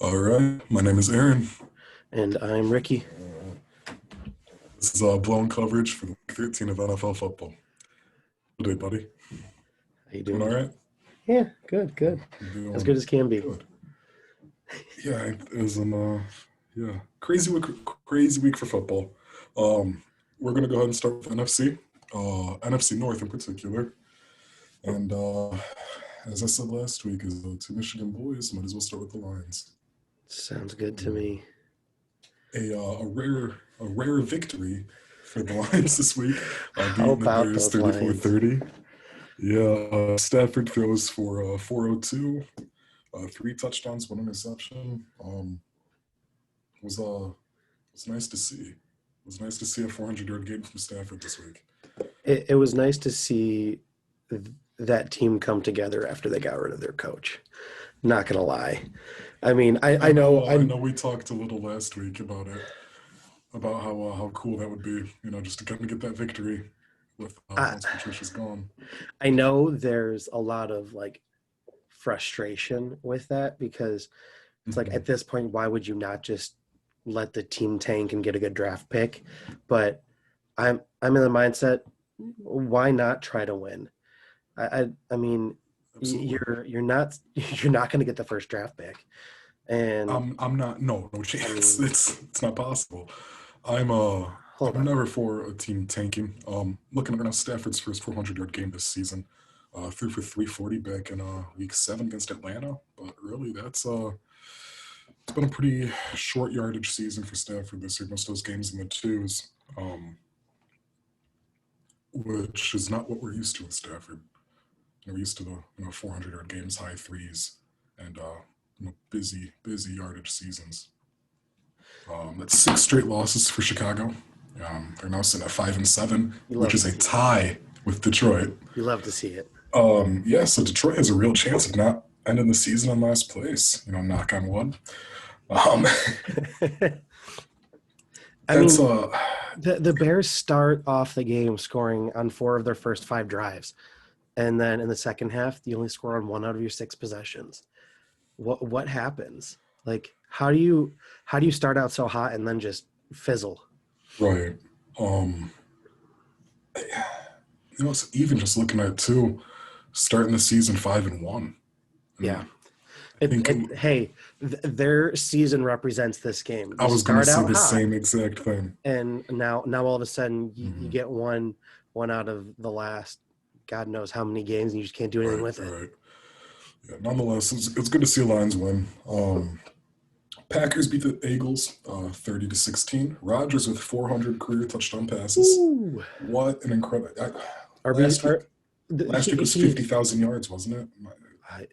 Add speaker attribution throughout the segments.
Speaker 1: All right, my name is Aaron.
Speaker 2: And I'm Ricky.
Speaker 1: This is blown coverage for the week 13 of NFL football. Good day, buddy.
Speaker 2: How you
Speaker 1: Doing all
Speaker 2: doing?
Speaker 1: right?
Speaker 2: Yeah, good, good. As good
Speaker 1: Doing
Speaker 2: as can be.
Speaker 1: good. Yeah, it was yeah, crazy week for football. We're gonna go ahead and start with NFC, NFC North in particular. And as I said last week, as the two Michigan boys, might as well start with the Lions.
Speaker 2: Sounds good to
Speaker 1: Uh,
Speaker 2: me.
Speaker 1: a rare victory for the Lions this week,
Speaker 2: How
Speaker 1: beating the
Speaker 2: about
Speaker 1: Bears
Speaker 2: those Lions?
Speaker 1: 34-30. Yeah, Stafford throws for 402, three touchdowns, one interception. Was nice to see. It was nice to see a 400-yard game from Stafford this week.
Speaker 2: It was nice to see that team come together after they got rid of their coach. Not gonna lie. I mean,
Speaker 1: I
Speaker 2: I know
Speaker 1: know. I
Speaker 2: I'm
Speaker 1: know. We talked a little last week about it, about how cool that would be. Just to kind of get that victory with
Speaker 2: I,
Speaker 1: once Patricia's gone.
Speaker 2: I know there's a lot of like frustration with that because it's like
Speaker 1: Hmm.
Speaker 2: at this point, why would you not just let the team tank and get a good draft pick? But I'm in the mindset, why not try to win? I mean,
Speaker 1: Absolutely.
Speaker 2: you're not you're not going to get the first draft pick, and
Speaker 1: I'm not. No
Speaker 2: I
Speaker 1: chance.
Speaker 2: mean,
Speaker 1: It's not possible. I'm
Speaker 2: hold
Speaker 1: I'm
Speaker 2: on.
Speaker 1: never for a team tanking. Looking around Stafford's first 400-yard game this season, threw for 340 back in week 7 against Atlanta. But really, it's been a pretty short yardage season for Stafford this year. Most of those games in the twos, which is not what we're used to with Stafford. We're used to the 400-yard games, high threes, and busy yardage seasons. That's six straight losses for Chicago. They're now sitting at 5-7,
Speaker 2: You
Speaker 1: which
Speaker 2: love
Speaker 1: is
Speaker 2: to
Speaker 1: a
Speaker 2: see it.
Speaker 1: tie with Detroit.
Speaker 2: You love to see it.
Speaker 1: Yeah, so Detroit has a real chance of not ending the season in last place. Knock on wood. Um,
Speaker 2: I
Speaker 1: that's
Speaker 2: mean, the Bears start off the game scoring on 4 of their first 5 drives, and then in the second half, you only score on 1 out of your 6 possessions. What happens? Like, how do you start out so hot and then just fizzle?
Speaker 1: right. Um, so even just looking at it too, starting the season 5-1. I
Speaker 2: Yeah.
Speaker 1: mean, I think
Speaker 2: Hey, their season represents this game.
Speaker 1: I
Speaker 2: You
Speaker 1: was going to
Speaker 2: start
Speaker 1: say
Speaker 2: out
Speaker 1: the
Speaker 2: hot,
Speaker 1: same exact thing.
Speaker 2: and now all of a sudden you
Speaker 1: Hmm.
Speaker 2: get one out of the last God knows how many games, and you just can't do anything
Speaker 1: Right,
Speaker 2: with it.
Speaker 1: right. Yeah, nonetheless, it's good to see Lions win. Packers beat the Eagles 30-16. Rodgers with 400 career touchdown passes.
Speaker 2: Ooh,
Speaker 1: What an incredible!
Speaker 2: RB,
Speaker 1: Last week, last week was
Speaker 2: he
Speaker 1: 50,000 yards, wasn't it?
Speaker 2: I-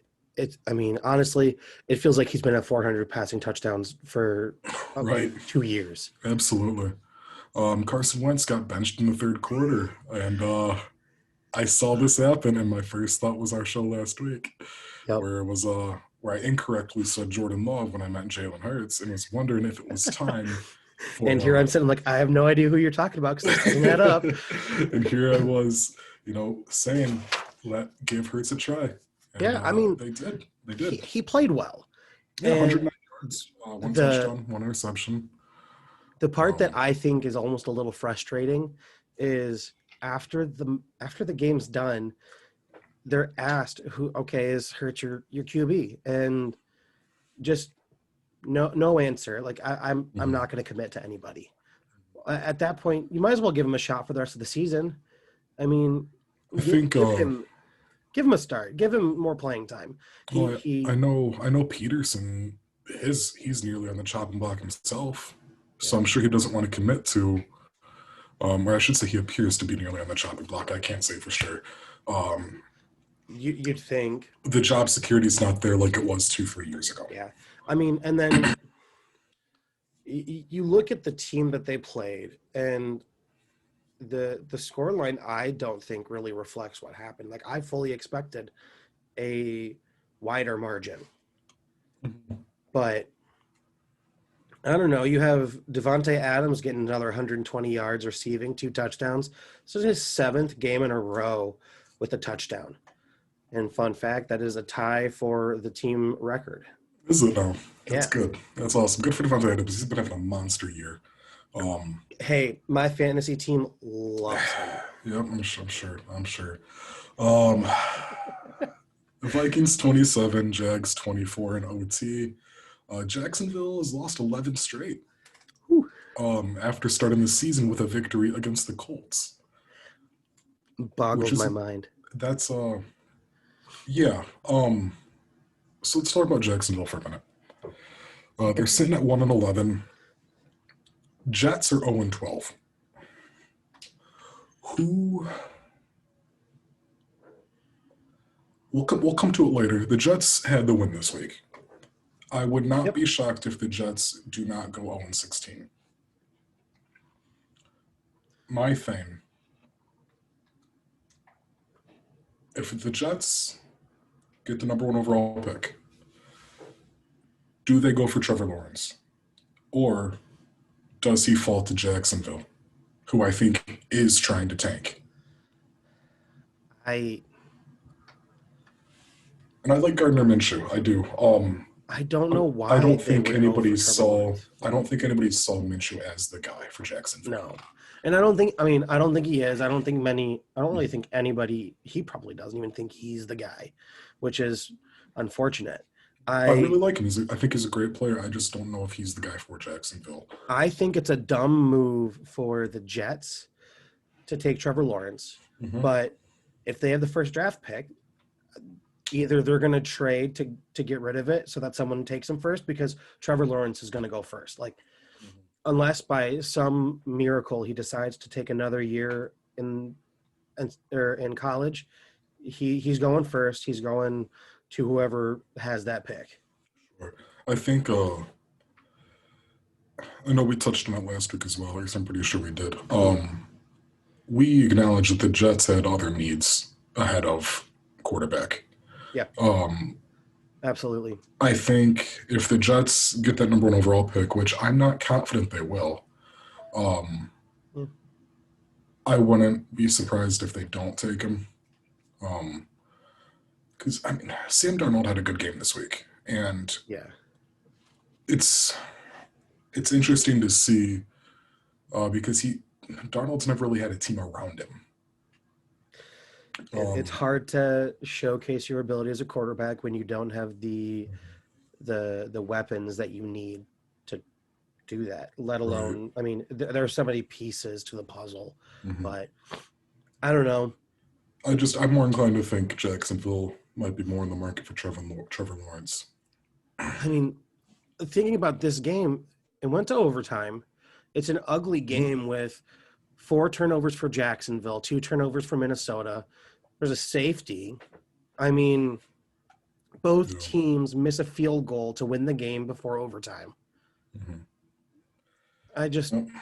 Speaker 2: I mean, honestly, it feels like he's been at 400 passing touchdowns for
Speaker 1: Right,
Speaker 2: 2 years.
Speaker 1: absolutely. Carson Wentz got benched in the third quarter, and I saw this happen, and my first thought was our show last week,
Speaker 2: Yep.
Speaker 1: where I incorrectly said Jordan Love when I meant Jalen Hurts, and was wondering if it was time
Speaker 2: And
Speaker 1: for
Speaker 2: here I'm sitting like, I have no idea who you're talking about because this doesn't add up.
Speaker 1: and here I was, saying give Hurts a try, and
Speaker 2: Yeah, I mean,
Speaker 1: they
Speaker 2: he,
Speaker 1: did.
Speaker 2: he played well.
Speaker 1: Yeah,
Speaker 2: And
Speaker 1: 109 yards, one
Speaker 2: the
Speaker 1: touchdown, one interception.
Speaker 2: the part that
Speaker 1: Um,
Speaker 2: I think is almost a little frustrating is after the game's done, they're asked who okay is Hurts your QB, and just no answer. Like I'm
Speaker 1: mhm.
Speaker 2: not going to commit to anybody. At that point, you might as well give him a shot for the rest of the season. I mean,
Speaker 1: I think
Speaker 2: give him a start, give him more playing time. He
Speaker 1: well, I
Speaker 2: he
Speaker 1: know Peterson he's nearly on the chopping block himself, so
Speaker 2: yeah.
Speaker 1: I'm sure he doesn't want to commit to, or I should say he appears to be nearly on the chopping block. I can't say for sure. Um,
Speaker 2: You'd think,
Speaker 1: the job security is not there like it was 2-3 years ago.
Speaker 2: yeah. I mean, and then you look at the team that they played, and the score line I don't think really reflects what happened. Like I fully expected a wider margin,
Speaker 1: Mhm.
Speaker 2: but I don't know. You have Devonte Adams getting another 120 yards receiving, 2 touchdowns. This is his 7th game in a row with a touchdown. And fun fact, that is a tie for the team record.
Speaker 1: Is it now? That's
Speaker 2: Yeah.
Speaker 1: good. That's awesome. Good for Devontae Adams. He's been having a monster year. Um,
Speaker 2: Hey, my fantasy team loves him.
Speaker 1: yep, I'm sure. Um, the Vikings 27, Jags 24 in OT. Jacksonville has lost 11 straight
Speaker 2: Whew,
Speaker 1: after starting the season with a victory against the Colts, which
Speaker 2: boggles my
Speaker 1: is
Speaker 2: mind.
Speaker 1: that's yeah. So let's talk about Jacksonville for a minute. They're sitting at 1-11. Jets are 0-12. Who we'll come to it later. The Jets had the win this week. I would not
Speaker 2: Yep.
Speaker 1: be shocked if the Jets do not go 0-16. My thing, if the Jets get the number one overall pick, do they go for Trevor Lawrence? Or does he fall to Jacksonville, who I think is trying to tank?
Speaker 2: I
Speaker 1: And I like Gardner Minshew. I do.
Speaker 2: I don't know
Speaker 1: I
Speaker 2: why
Speaker 1: don't
Speaker 2: they
Speaker 1: think
Speaker 2: would go
Speaker 1: anybody
Speaker 2: for Trevor
Speaker 1: saw.
Speaker 2: Lawrence.
Speaker 1: I don't think anybody saw Minshew as the guy for Jacksonville.
Speaker 2: No. And I don't think, I mean, I don't think he is. I don't think many, I don't really think anybody, he probably doesn't even think he's the guy, which is unfortunate.
Speaker 1: I really
Speaker 2: I
Speaker 1: like him. I think he's a great player. I just don't know if he's the guy for Jacksonville.
Speaker 2: I think it's a dumb move for the Jets to take Trevor Lawrence,
Speaker 1: Mm-hmm.
Speaker 2: but if they have the first draft pick, either they're going to trade to get rid of it so that someone takes him first because Trevor Lawrence is going to go first. Like unless by some miracle he decides to take another year in college, he's going first. He's going to whoever has that pick.
Speaker 1: I think I know we touched on it last week as well. I guess I'm pretty sure we did. We acknowledged that the Jets had other needs ahead of quarterback.
Speaker 2: Yeah,
Speaker 1: Um,
Speaker 2: absolutely.
Speaker 1: I think if the Jets get that number one overall pick, which I'm not confident they will, um,
Speaker 2: Yeah.
Speaker 1: I wouldn't be surprised if they don't take him. Because I mean, Sam Darnold had a good game this week, and
Speaker 2: Yeah.
Speaker 1: it's interesting to see because Darnold's never really had a team around him.
Speaker 2: It's hard to showcase your ability as a quarterback when you don't have the weapons that you need to do that, let alone
Speaker 1: Right.
Speaker 2: I mean there are so many pieces to the puzzle,
Speaker 1: Mhm.
Speaker 2: but I don't know.
Speaker 1: I'm more inclined to think Jacksonville might be more in the market for Trevor Lawrence.
Speaker 2: I mean, thinking about this game, it went to overtime. It's an ugly game with 4 turnovers for Jacksonville, 2 turnovers for Minnesota. There's a safety. I mean, both
Speaker 1: Yeah.
Speaker 2: teams miss a field goal to win the game before overtime.
Speaker 1: Mhm.
Speaker 2: I just
Speaker 1: Yep.
Speaker 2: I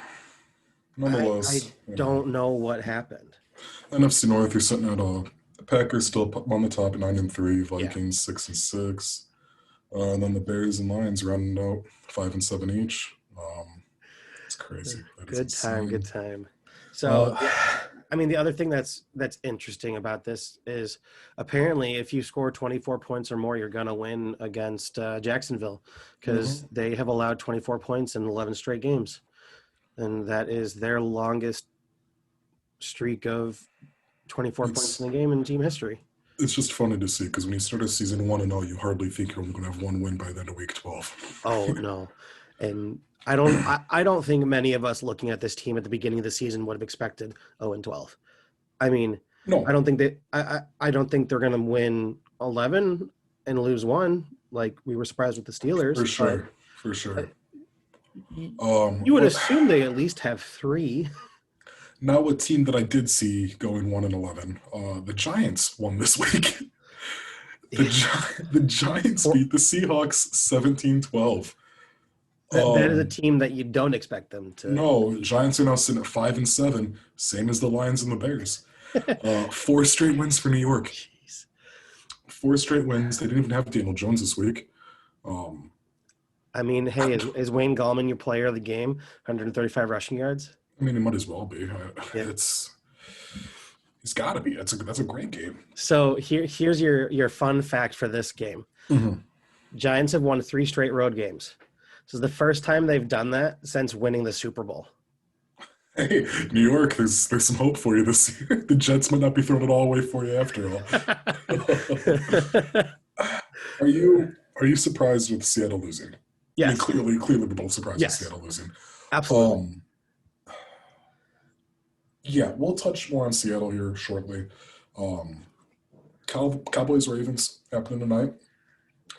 Speaker 1: Nonetheless,
Speaker 2: don't know what happened.
Speaker 1: NFC North, you're sitting at Packers still on the top at 9-3,
Speaker 2: Yeah.
Speaker 1: Vikings 6-6, and then the Bears and Lions rounding out 5-7 each. It's crazy. That is
Speaker 2: Good time, good
Speaker 1: insane.
Speaker 2: time. So,
Speaker 1: Uh,
Speaker 2: I mean, the other thing that's interesting about this is apparently if you score 24 points or more, you're going to win against Jacksonville because
Speaker 1: mhm.
Speaker 2: they have allowed 24 points in 11 straight games. And that is their longest streak of 24 points
Speaker 1: It's
Speaker 2: in the game in team history.
Speaker 1: it's just funny to see because when you start a season 1-0, you hardly think you're only going to have one win by the end of week 12.
Speaker 2: Oh, no. And I don't think many of us looking at this team at the beginning of the season would have expected 0-12. I mean, I
Speaker 1: No,
Speaker 2: don't think I don't think they're going to win 11 and lose one like we were surprised with the Steelers,
Speaker 1: for
Speaker 2: but
Speaker 1: sure, for
Speaker 2: uh,
Speaker 1: sure.
Speaker 2: you would
Speaker 1: Well,
Speaker 2: assume they at least have 3.
Speaker 1: now a team that I did see going 1-11, the Giants won this week. The Giants
Speaker 2: Or
Speaker 1: beat the Seahawks 17-12.
Speaker 2: that is a team that you don't expect them to
Speaker 1: No,
Speaker 2: beat.
Speaker 1: Giants are now sitting at 5-7, same as the Lions and the Bears. 4 straight wins for New York.
Speaker 2: Jeez.
Speaker 1: 4 straight wins. They didn't even have Daniel Jones this week.
Speaker 2: I mean, hey, is Wayne Gallman your player of the game? 135 rushing yards?
Speaker 1: I mean, it might as well be.
Speaker 2: Yeah.
Speaker 1: He's got to be. That's a great game.
Speaker 2: So here's your fun fact for this game.
Speaker 1: Mhm.
Speaker 2: Giants have won 3 straight road games. This is the first time they've done that since winning the Super Bowl.
Speaker 1: Hey, New York, there's some hope for you this year. The Jets might not be throwing it all away for you after all. Are you surprised with Seattle losing? I mean,
Speaker 2: Yes.
Speaker 1: clearly we're both surprised with
Speaker 2: Yes.
Speaker 1: Seattle losing.
Speaker 2: Absolutely.
Speaker 1: Um, yeah, we'll touch more on Seattle here shortly. Um, Cowboys Ravens happening tonight.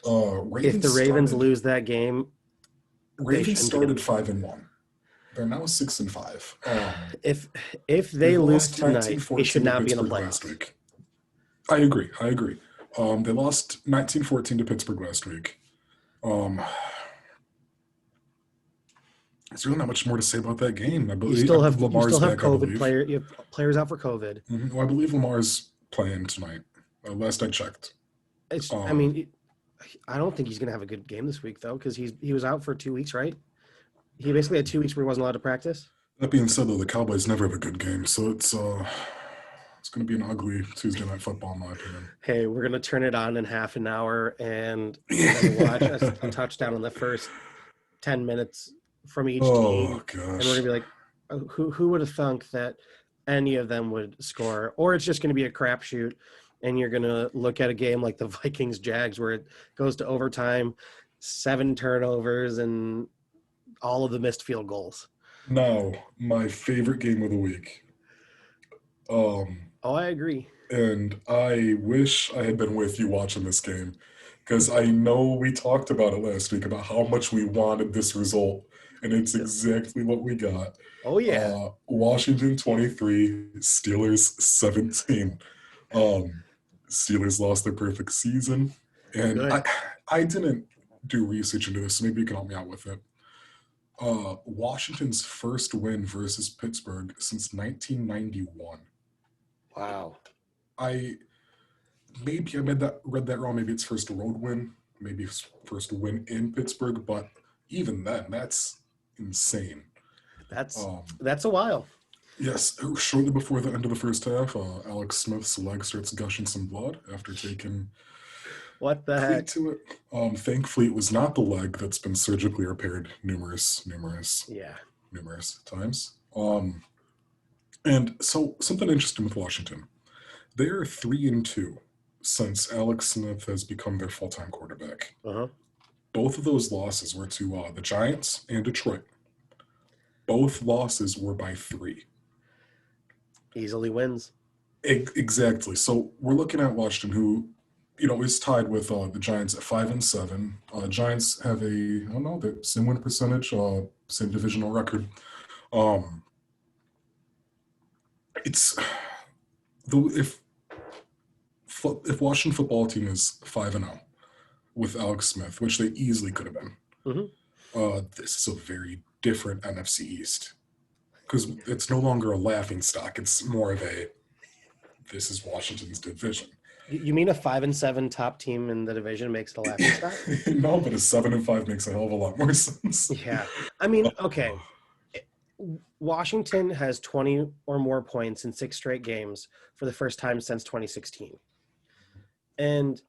Speaker 2: If the Ravens lose that game, they
Speaker 1: Ravens
Speaker 2: shouldn't be in.
Speaker 1: started 5-1. They're now 6-5.
Speaker 2: If
Speaker 1: They
Speaker 2: they lose
Speaker 1: lost
Speaker 2: tonight, they should
Speaker 1: 19-14 to
Speaker 2: not be in the
Speaker 1: Pittsburgh last
Speaker 2: playoffs.
Speaker 1: week. I agree. They lost 19-14 to Pittsburgh last week. There's really not much more to say about that game.
Speaker 2: You
Speaker 1: I
Speaker 2: still
Speaker 1: believe
Speaker 2: have
Speaker 1: Lamar's back, I
Speaker 2: COVID
Speaker 1: believe.
Speaker 2: player. You have players out for COVID.
Speaker 1: Well, I believe Lamar's playing tonight. Last I checked.
Speaker 2: I
Speaker 1: Um,
Speaker 2: mean, I don't think he's going to have a good game this week though, because he was out for 2 weeks, right? He basically had 2 weeks where he wasn't allowed to practice.
Speaker 1: that being said, though, the Cowboys never have a good game, so it's going to be an ugly Tuesday night football, in my opinion.
Speaker 2: Hey, we're going to turn it on in half an hour, and we're going to watch a touchdown in the first 10 minutes from each
Speaker 1: Oh
Speaker 2: team, and we're
Speaker 1: gosh.
Speaker 2: going to be like, who would have thunk that any of them would score? Or it's just going to be a crapshoot, and you're going to look at a game like the Vikings Jags where it goes to overtime, 7 turnovers, and all of the missed field goals.
Speaker 1: Now, my favorite game of the week.
Speaker 2: Oh, I agree.
Speaker 1: And I wish I had been with you watching this game because I know we talked about it last week about how much we wanted this result, and it's exactly what we got.
Speaker 2: Oh, yeah.
Speaker 1: Washington 23, Steelers 17. Um, Steelers lost their perfect season, and
Speaker 2: Good.
Speaker 1: I didn't do research into this, so maybe you can help me out with it. Washington's first win versus Pittsburgh since 1991.
Speaker 2: Wow.
Speaker 1: I maybe I read that wrong. Maybe it's first road win, maybe it's first win in Pittsburgh, but even then, that's insane. Um,
Speaker 2: That's a while.
Speaker 1: yes, shortly before the end of the first half, Alex Smith's leg starts gushing some blood after taking
Speaker 2: What the
Speaker 1: cleat
Speaker 2: heck?
Speaker 1: to it. Thankfully, it was not the leg that's been surgically repaired
Speaker 2: Yeah.
Speaker 1: numerous times. And so something interesting with Washington. They are 3-2 since Alex Smith has become their full-time quarterback.
Speaker 2: Uh-huh.
Speaker 1: Both of those losses were to the Giants and Detroit. Both losses were by 3.
Speaker 2: Easily wins.
Speaker 1: Exactly. So we're looking at Washington, who, is tied with the Giants at 5-7. Giants have I don't know, the same win percentage, same divisional record. Um, it's the if Washington football team is 5-0 with Alex Smith, which they easily could have been, this is a very different NFC East because it's no longer a laughing stock. It's more of this is Washington's division.
Speaker 2: You mean a 5-7 top team in the division makes it a laughing stock?
Speaker 1: No, but a 7-5 makes a hell of a lot more sense.
Speaker 2: Yeah. I mean, okay. Washington has 20 or more points in 6 straight games for the first time since 2016. And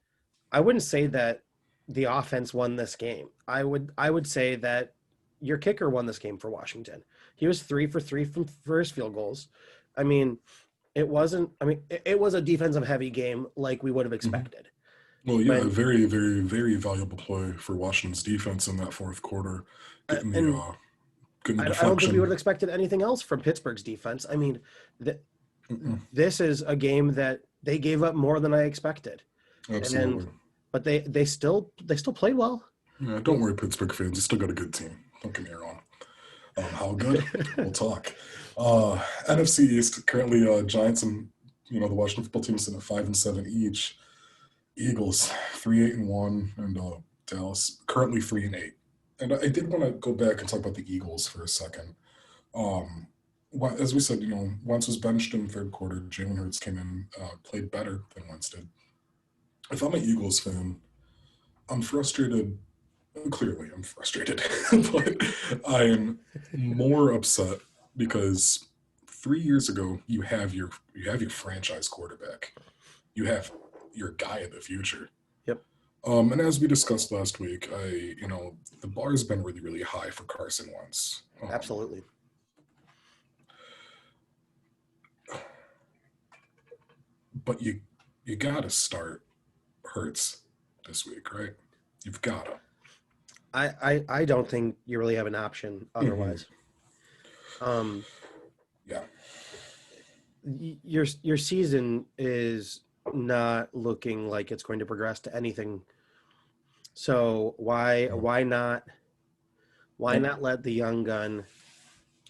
Speaker 2: I wouldn't say that the offense won this game. I would say that your kicker won this game for Washington. He was 3 for 3 from first field goals. I mean, it was a defensive heavy game like we would have expected.
Speaker 1: Well, yeah, a very, very, very valuable play for Washington's defense in that fourth quarter. Getting the
Speaker 2: I don't think we would have expected anything else from Pittsburgh's defense. I mean, this is a game that they gave up more than I expected.
Speaker 1: Absolutely.
Speaker 2: But they still played well.
Speaker 1: Yeah, don't worry, Pittsburgh fans. You still got a good team. Don't get me wrong. How good? We'll talk. NFC East, currently Giants and the Washington football team is sitting at 5-7 each. Eagles 3-8-1, and Dallas currently 3-8. And I did want to go back and talk about the Eagles for a second. As we said, Wentz was benched in the third quarter. Jalen Hurts came in, played better than Wentz did. If I'm an Eagles fan, I'm frustrated. Clearly, I'm frustrated, but I am more upset because 3 years ago you have your franchise quarterback, you have your guy of the future.
Speaker 2: Yep.
Speaker 1: And as we discussed last week, the bar's been really, really high for Carson Wentz.
Speaker 2: Absolutely.
Speaker 1: But you gotta start Hurts this week, right? You've gotta.
Speaker 2: I don't think you really have an option otherwise.
Speaker 1: Yeah.
Speaker 2: Your season is not looking like it's going to progress to anything. So why not let the young gun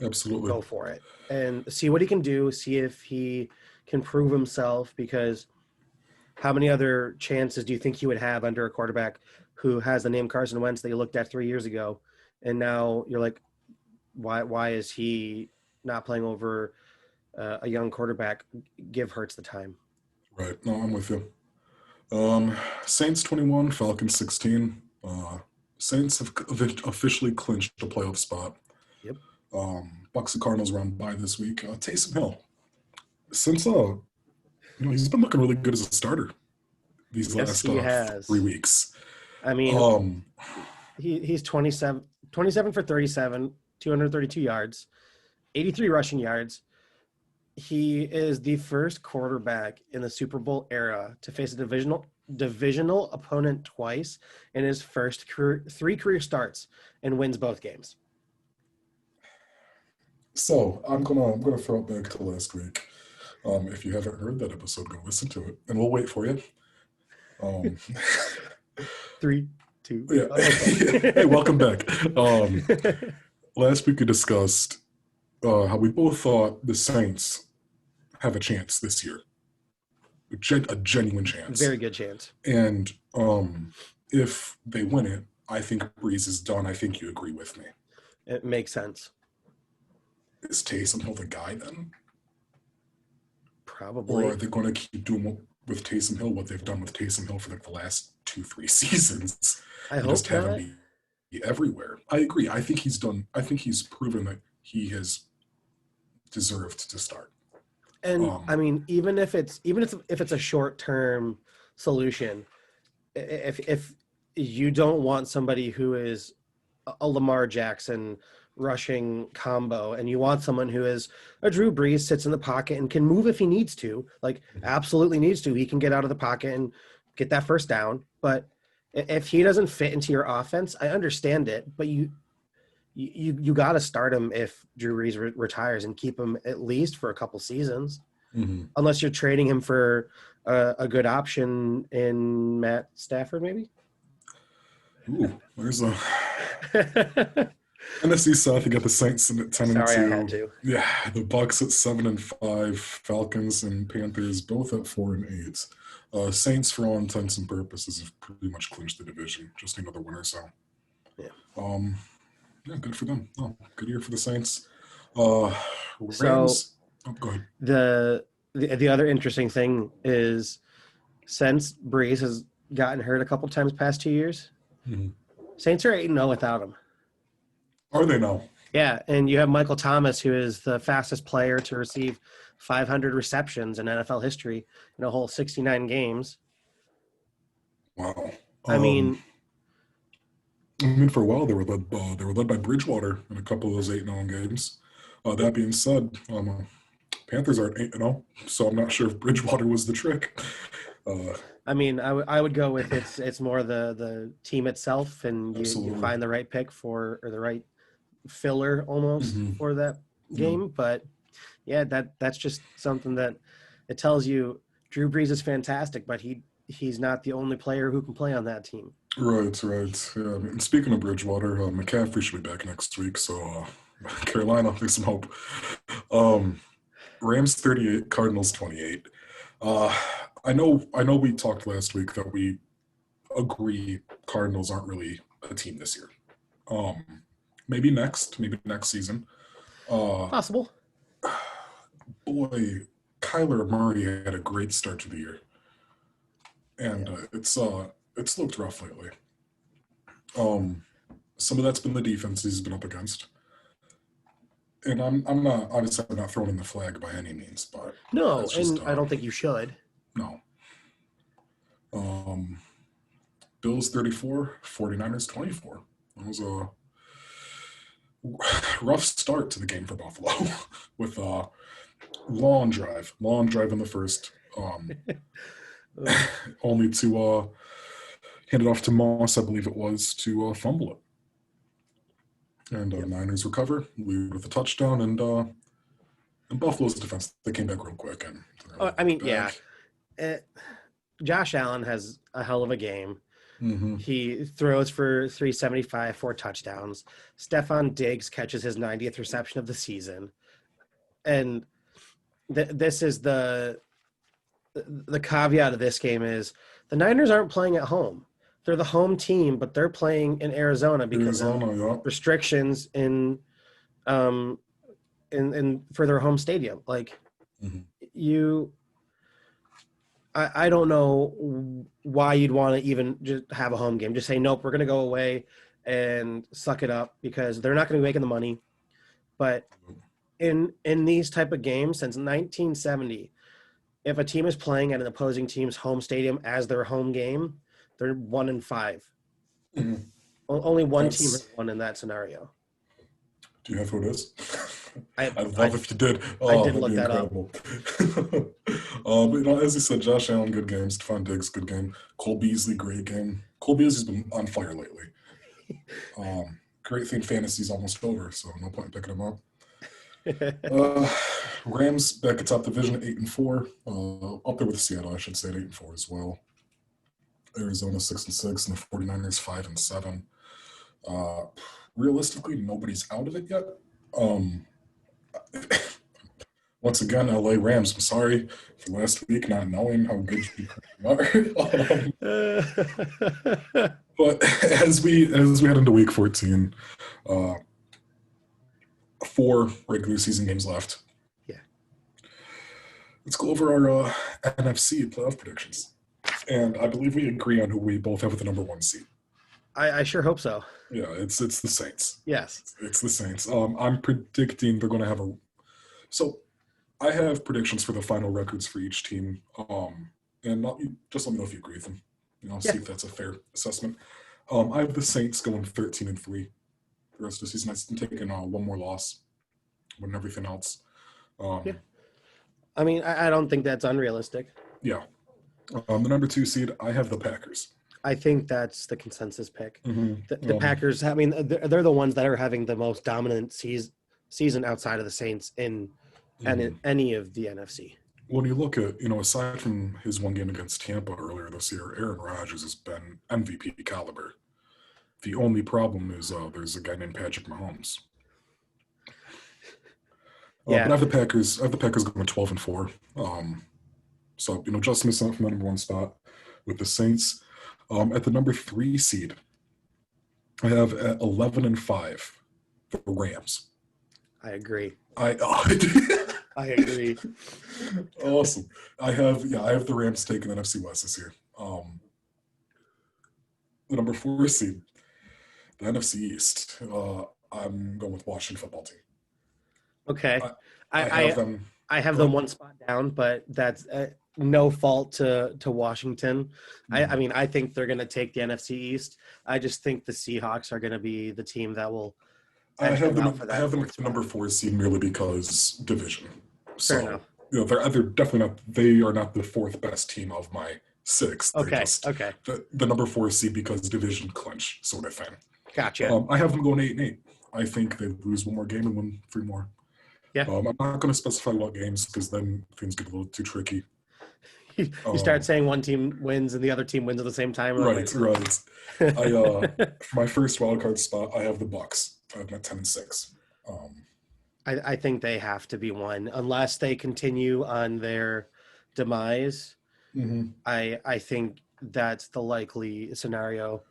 Speaker 1: Absolutely
Speaker 2: go for it and see what he can do, see if he can prove himself, because how many other chances do you think he would have under a quarterback who has the name Carson Wentz that you looked at 3 years ago, and now you're like, why is he not playing over a young quarterback? Give Hurts the time.
Speaker 1: right. No, I'm with you. Saints 21, Falcons 16. Saints have officially clinched a playoff spot.
Speaker 2: Yep.
Speaker 1: Bucks and Cardinals round by this week. Taysom Hill, since he's been looking really good as a starter these last
Speaker 2: he has.
Speaker 1: 3 weeks.
Speaker 2: I mean, he's 27 for 37, 232 yards, 83 rushing yards. He is the first quarterback in the Super Bowl era to face a divisional opponent twice in his first three career starts, and wins both games.
Speaker 1: So I'm gonna throw it back to last week. If you haven't heard that episode, go listen to it, and we'll wait for you.
Speaker 2: 3, 2.
Speaker 1: Yeah.
Speaker 2: Okay.
Speaker 1: Hey, welcome back. Last week we discussed how we both thought the Saints have a chance this year, a genuine chance,
Speaker 2: very good chance.
Speaker 1: And if they win it, I think Breeze is done. I think you agree with me.
Speaker 2: It makes sense.
Speaker 1: Is Taysom Hill the guy then?
Speaker 2: Probably.
Speaker 1: Or are they going to keep doing with Taysom Hill what they've done with Taysom Hill for like the last 2-3 seasons?
Speaker 2: I hope just have
Speaker 1: him be everywhere. I agree. I think he's done. I think he's proven that he has deserved to start.
Speaker 2: And I mean, even if it's a short-term solution, if you don't want somebody who is a Lamar Jackson rushing combo, and you want someone who is a Drew Brees, sits in the pocket and can move if he needs to, like absolutely needs to, he can get out of the pocket and get that first down. But if he doesn't fit into your offense, I understand it, but you got to start him if Drew Brees retires and keep him at least for a couple seasons, unless you're trading him for a good option in Matt Stafford, maybe.
Speaker 1: Ooh, there's a NFC South. You got the Saints at 10-2.
Speaker 2: Sorry, I had to.
Speaker 1: Yeah, the Bucks at 7-5. Falcons and Panthers both at 4-8. Saints, for all intents and purposes, have pretty much clinched the division. Just another winner, so
Speaker 2: yeah.
Speaker 1: Yeah, good for them. Oh, good year for the Saints. Rams.
Speaker 2: So,
Speaker 1: go ahead.
Speaker 2: The other interesting thing is, since Brees has gotten hurt a couple times past 2 years, Saints are 8-0 without him.
Speaker 1: Are they now?
Speaker 2: Yeah, and you have Michael Thomas, who is the fastest player to receive 500 receptions in NFL history in a whole 69 games.
Speaker 1: Wow.
Speaker 2: I mean,
Speaker 1: for a while they were led by Bridgewater in a couple of those 8-0 games. That being said, Panthers are 8-0, so I'm not sure if Bridgewater was the trick.
Speaker 2: I mean, I would go with it's more the team itself, and you find the right pick or the right filler almost for that game. But yeah, that's just something that it tells you. Drew Brees is fantastic, but he's not the only player who can play on that team.
Speaker 1: Right. Yeah, I mean, speaking of Bridgewater, McCaffrey should be back next week, so Carolina, there's some hope. Rams 38, Cardinals 28. I know we talked last week that we agree Cardinals aren't really a team this year. Maybe next season.
Speaker 2: Possible.
Speaker 1: Boy, Kyler Murray had a great start to the year. And it's looked rough lately. Some of that's been the defense he's been up against. And I'm not throwing in the flag by any means, but
Speaker 2: no, and I don't think you should.
Speaker 1: No. Bills 34, 49ers 24. It was a rough start to the game for Buffalo with a long drive in the first, only to hand it off to Moss, I believe it was, to fumble it. And Niners recover, lead with a touchdown, and Buffalo's defense, they came back real quick. And
Speaker 2: I mean, yeah. Josh Allen has a hell of a game.
Speaker 1: Mm-hmm.
Speaker 2: He throws for 375, 4 touchdowns. Stephon Diggs catches his 90th reception of the season. And this is the caveat of this game is the Niners aren't playing at home. They're the home team, but they're playing in Arizona because of restrictions in for their home stadium. Like I don't know why you'd want to even just have a home game. Just say, nope, we're going to go away and suck it up because they're not going to be making the money. But in these type of games since 1970, if a team is playing at an opposing team's home stadium as their home game, they're 1-5. Mm-hmm. Only one team has won in that scenario.
Speaker 1: Do you have who it is? I'd love if you did.
Speaker 2: I did look that up.
Speaker 1: But, as you said, Josh Allen, good game. Stephon Diggs, good game. Cole Beasley, great game. Cole Beasley's been on fire lately. Great thing, fantasy's almost over, so no point in picking him up. Rams back at top division at 8-4. Up there with Seattle, I should say, at 8-4 as well. Arizona 6-6, and the 49ers 5-7. Realistically, nobody's out of it yet. Once again, LA Rams, I'm sorry for last week not knowing how good you are. But as we head into week 14, 4 regular season games left.
Speaker 2: Yeah.
Speaker 1: Let's go over our NFC playoff predictions. And I believe we agree on who we both have with the number 1 seed.
Speaker 2: I sure hope so.
Speaker 1: Yeah, it's the Saints.
Speaker 2: Yes.
Speaker 1: It's the Saints. I'm predicting they're going to have So I have predictions for the final records for each team. And just let me know if you agree with them. See if that's a fair assessment. I have the Saints going 13-3 the rest of the season. I'm taking one more loss, winning everything else.
Speaker 2: Yeah. I mean, I don't think that's unrealistic.
Speaker 1: Yeah. The number 2 seed, I have the Packers.
Speaker 2: I think that's the consensus pick.
Speaker 1: Mm-hmm.
Speaker 2: The Packers, I mean, they're the ones that are having the most dominant season outside of the Saints in any of the NFC.
Speaker 1: When you look at, aside from his one game against Tampa earlier this year, Aaron Rodgers has been MVP caliber. The only problem is there's a guy named Patrick Mahomes.
Speaker 2: Yeah.
Speaker 1: But I have the Packers going 12-4. So, just missing out from the number 1 spot with the Saints. At the number 3 seed, I have at 11-5 the Rams.
Speaker 2: I agree.
Speaker 1: I
Speaker 2: agree.
Speaker 1: Awesome. I have the Rams taking the NFC West this year. The number 4 seed, the NFC East. I'm going with Washington football team.
Speaker 2: Okay. I have them 1 spot down, but that's no fault to Washington. Mm-hmm. I mean, I think they're going to take the NFC East. I just think the Seahawks are going to be the team that will.
Speaker 1: I have them with the number 4 seed merely because division.
Speaker 2: Fair enough.
Speaker 1: They're definitely not. They are not the 4th best team of my 6.
Speaker 2: Okay.
Speaker 1: The number 4 seed because division clinch sort of thing.
Speaker 2: Gotcha.
Speaker 1: I have them going 8-8. I think they lose 1 more game and win 3 more.
Speaker 2: Yeah.
Speaker 1: I'm not going to specify what games because then things get a little too tricky.
Speaker 2: You start saying one team wins and the other team wins at the same time.
Speaker 1: Right. For my first wildcard spot, I have the Bucks. I have my 10-6.
Speaker 2: I think they have to be 1 unless they continue on their demise.
Speaker 1: Mm-hmm.
Speaker 2: I think that's the likely scenario.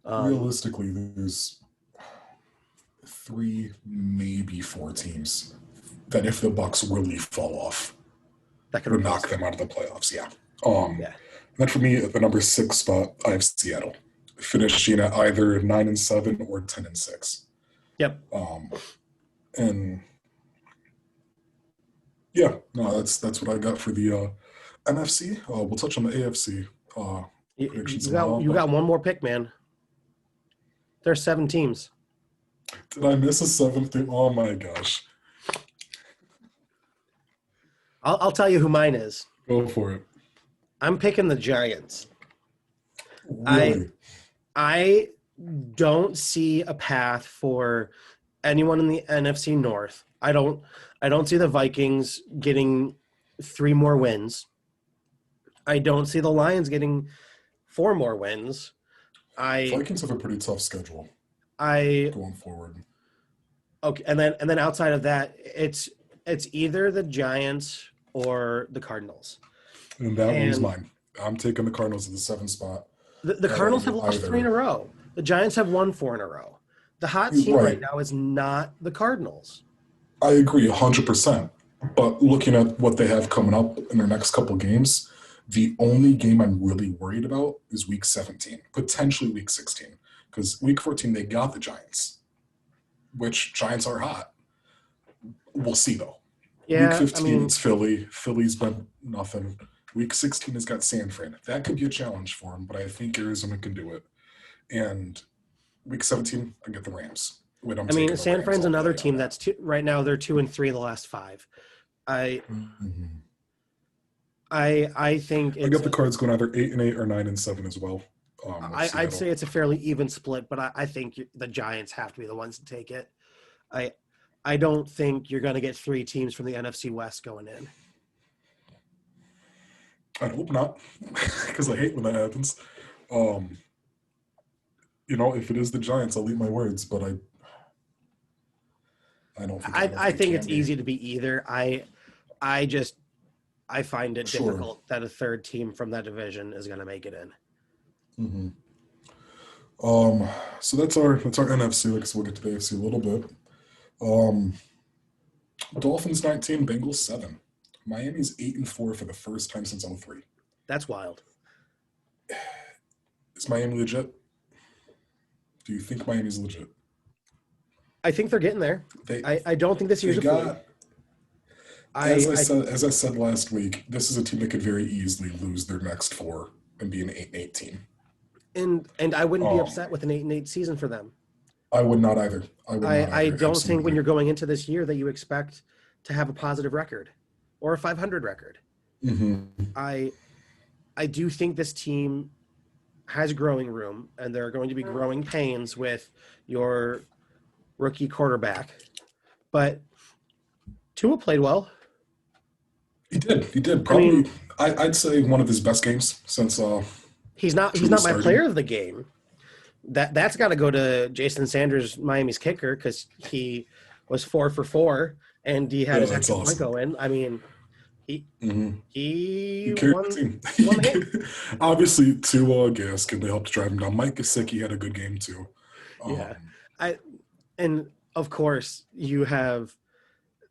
Speaker 1: Realistically, there's 3, maybe 4 teams that if the Bucks really fall off,
Speaker 2: that could
Speaker 1: knock them out of the playoffs. Yeah. Then for me, at the number 6 spot, I have Seattle, finishing at either 9-7 or 10-6.
Speaker 2: Yep.
Speaker 1: And yeah, no, that's what I got for the NFC. We'll touch on the AFC predictions
Speaker 2: You
Speaker 1: and all.
Speaker 2: got one more pick, man. There's 7 teams.
Speaker 1: Did I miss a seventh team? Oh my gosh.
Speaker 2: I'll tell you who mine is.
Speaker 1: Go for it.
Speaker 2: I'm picking the Giants. I
Speaker 1: Really?
Speaker 2: I don't see a path for anyone in the NFC North. I don't see the Vikings getting 3 more wins. I don't see the Lions getting 4 more wins. I
Speaker 1: Vikings have a pretty tough schedule
Speaker 2: I
Speaker 1: going forward.
Speaker 2: okay, and then outside of that, it's either the Giants or the Cardinals.
Speaker 1: And that one's
Speaker 2: And
Speaker 1: mine. I'm taking the Cardinals at the 7th spot.
Speaker 2: the
Speaker 1: I don't
Speaker 2: Cardinals have
Speaker 1: get
Speaker 2: lost 3 in
Speaker 1: either.
Speaker 2: a row. The Giants have won 4 in a row. The hot team right
Speaker 1: Right.
Speaker 2: now is not the Cardinals.
Speaker 1: I agree 100%. But looking at what they have coming up in their next couple games, the only game I'm really worried about is week 17, potentially week 16. Because week 14, they got the Giants, which Giants are hot. We'll see, though. Week
Speaker 2: Yeah, I
Speaker 1: 15,
Speaker 2: mean,
Speaker 1: it's Philly. Philly's been nothing. Week 16 has got San Fran. That could be a challenge for them, but I think Arizona can do it. And week 17, I get the Rams. Wait, I'm taking the
Speaker 2: San
Speaker 1: Rams
Speaker 2: Fran's
Speaker 1: all
Speaker 2: another
Speaker 1: day on
Speaker 2: team
Speaker 1: that.
Speaker 2: right now they're 2-3 the last 5. I
Speaker 1: Mhm.
Speaker 2: I think
Speaker 1: I
Speaker 2: it's
Speaker 1: got the Cards going either 8-8 or 9-7 as well. With
Speaker 2: I'd
Speaker 1: Seattle.
Speaker 2: say it's a fairly even split, but I think the Giants have to be the ones to take it. I I don't think you're going to get 3 teams from the NFC West going in.
Speaker 1: I hope not, because I hate when that happens. Um, if it is the Giants, I'll eat my words, but I don't think
Speaker 2: I
Speaker 1: it
Speaker 2: think
Speaker 1: can
Speaker 2: it's
Speaker 1: be.
Speaker 2: easy to be either. I just I find it
Speaker 1: Sure.
Speaker 2: difficult that a third team from that division is going to make it in.
Speaker 1: hmm So that's our NFC. Like, so we'll get to the AFC a little bit. Um, Dolphins 19, Bengals 7. Miami's 8-4 for the first time since '03.
Speaker 2: That's wild.
Speaker 1: Is Miami legit? Do you think Miami's legit?
Speaker 2: I think they're getting there.
Speaker 1: They
Speaker 2: I don't think this
Speaker 1: they
Speaker 2: year's a fluke.
Speaker 1: got
Speaker 2: I, I
Speaker 1: as I said last week, this is a team that could very easily lose their next 4 and be an 8-8 team.
Speaker 2: and I wouldn't be
Speaker 1: Um,
Speaker 2: upset with an 8-8 season for them.
Speaker 1: I would not either. I would not
Speaker 2: I
Speaker 1: either.
Speaker 2: don't think when
Speaker 1: Absolutely.
Speaker 2: you're going into this year that you expect to have a positive record or a 500 record.
Speaker 1: hmm
Speaker 2: I I do think this team has growing room, and there are going to be growing pains with your rookie quarterback. But Tua played well.
Speaker 1: He did. He did.
Speaker 2: I mean,
Speaker 1: Probably, I'd say one of his best games since
Speaker 2: he's
Speaker 1: Tua
Speaker 2: not my player
Speaker 1: starting.
Speaker 2: of the game. That's got to go to Jason Sanders, Miami's kicker, because he was 4 for 4 and he had
Speaker 1: Yeah,
Speaker 2: his
Speaker 1: that's
Speaker 2: extra point
Speaker 1: awesome.
Speaker 2: going. I mean, he
Speaker 1: hmm He
Speaker 2: he
Speaker 1: carried the team.
Speaker 2: won the game.
Speaker 1: Obviously, Tua Gaskin, they helped drive him down. Mike Gesicki had a good game too.
Speaker 2: Yeah,
Speaker 1: Um,
Speaker 2: I and of course you have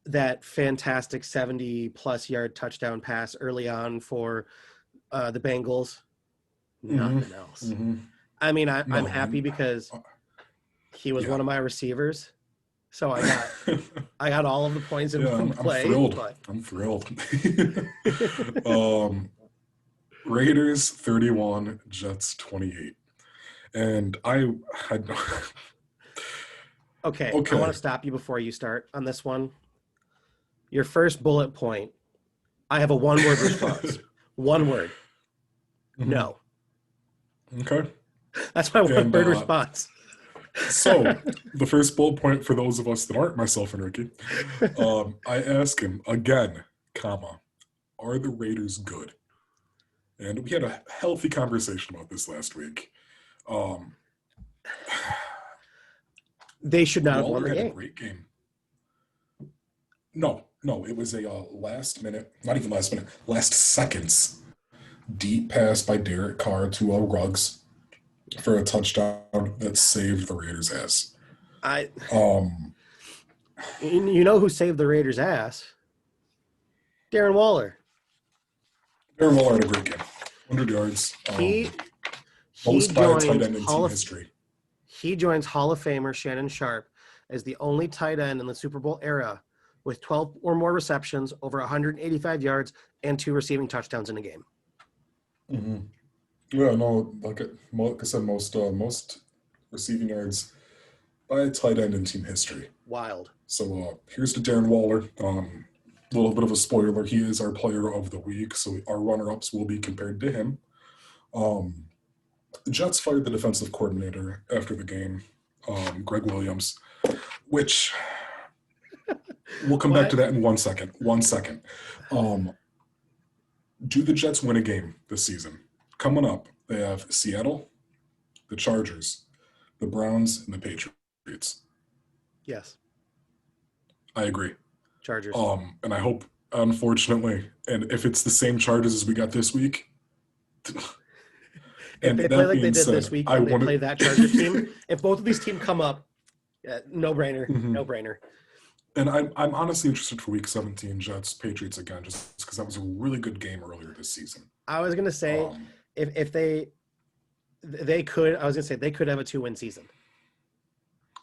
Speaker 2: that fantastic 70+ yard touchdown pass early on for the Bengals.
Speaker 1: hmm
Speaker 2: Nothing else.
Speaker 1: hmm
Speaker 2: I mean, I'm
Speaker 1: No,
Speaker 2: happy
Speaker 1: and
Speaker 2: because he was
Speaker 1: yeah.
Speaker 2: one of my receivers, so I got all of the points in
Speaker 1: Yeah,
Speaker 2: one
Speaker 1: I'm
Speaker 2: play.
Speaker 1: thrilled.
Speaker 2: But
Speaker 1: I'm thrilled. um, Raiders 31, Jets 28. And I had no.
Speaker 2: okay, I want
Speaker 1: Okay.
Speaker 2: to stop you before you start on this one. Your first bullet point. I have a one-word response. One word.
Speaker 1: Mhm.
Speaker 2: No.
Speaker 1: Okay.
Speaker 2: That's my
Speaker 1: And
Speaker 2: one-word response.
Speaker 1: so the first bullet point for those of us that aren't myself and Ricky, I ask him again, comma, are the Raiders good? And we had a healthy conversation about this last week. Um,
Speaker 2: They should not have won
Speaker 1: Waller
Speaker 2: the
Speaker 1: had a
Speaker 2: game.
Speaker 1: great game. No, it was a last minute, not even last minute, last seconds deep pass by Derek Carr to Ruggs for a touchdown that saved the Raiders' ass.
Speaker 2: I
Speaker 1: Um,
Speaker 2: You know who saved the Raiders' ass? Darren Waller.
Speaker 1: Darren Waller had a great game, 100 yards,
Speaker 2: He he
Speaker 1: most by a tight
Speaker 2: joins
Speaker 1: end in
Speaker 2: Hall
Speaker 1: team
Speaker 2: of
Speaker 1: history.
Speaker 2: he joins Hall of Famer Shannon Sharp as the only tight end in the Super Bowl era with 12 or more receptions, over 185 yards, and 2 receiving touchdowns in a game.
Speaker 1: hmm Yeah, no, like I said, most receiving yards by a tight end in team history.
Speaker 2: Wild.
Speaker 1: So here's to Darren Waller. A little bit of a spoiler: he is our player of the week, so our runner-ups will be compared to him. Um, the Jets fired the defensive coordinator after the game, Greg Williams, which we'll come back
Speaker 2: What?
Speaker 1: to that in 1 second. 1 second. Um, do the Jets win a game this season? Coming up, they have Seattle, the Chargers, the Browns, and the Patriots.
Speaker 2: Yes.
Speaker 1: I agree.
Speaker 2: Chargers.
Speaker 1: And I hope, unfortunately, and if it's the same Chargers as we got this week,
Speaker 2: If
Speaker 1: and
Speaker 2: they play
Speaker 1: that
Speaker 2: like they
Speaker 1: being
Speaker 2: did this
Speaker 1: said,
Speaker 2: week
Speaker 1: I
Speaker 2: and they
Speaker 1: want
Speaker 2: play that Chargers team, if both of these teams come up, no brainer,
Speaker 1: to.
Speaker 2: no brainer.
Speaker 1: And I'm honestly interested for Week 17 Jets Patriots again, just because that was a really good game earlier this season.
Speaker 2: I was gonna say
Speaker 1: Um,
Speaker 2: if they could, I was gonna say they could have a 2-win season.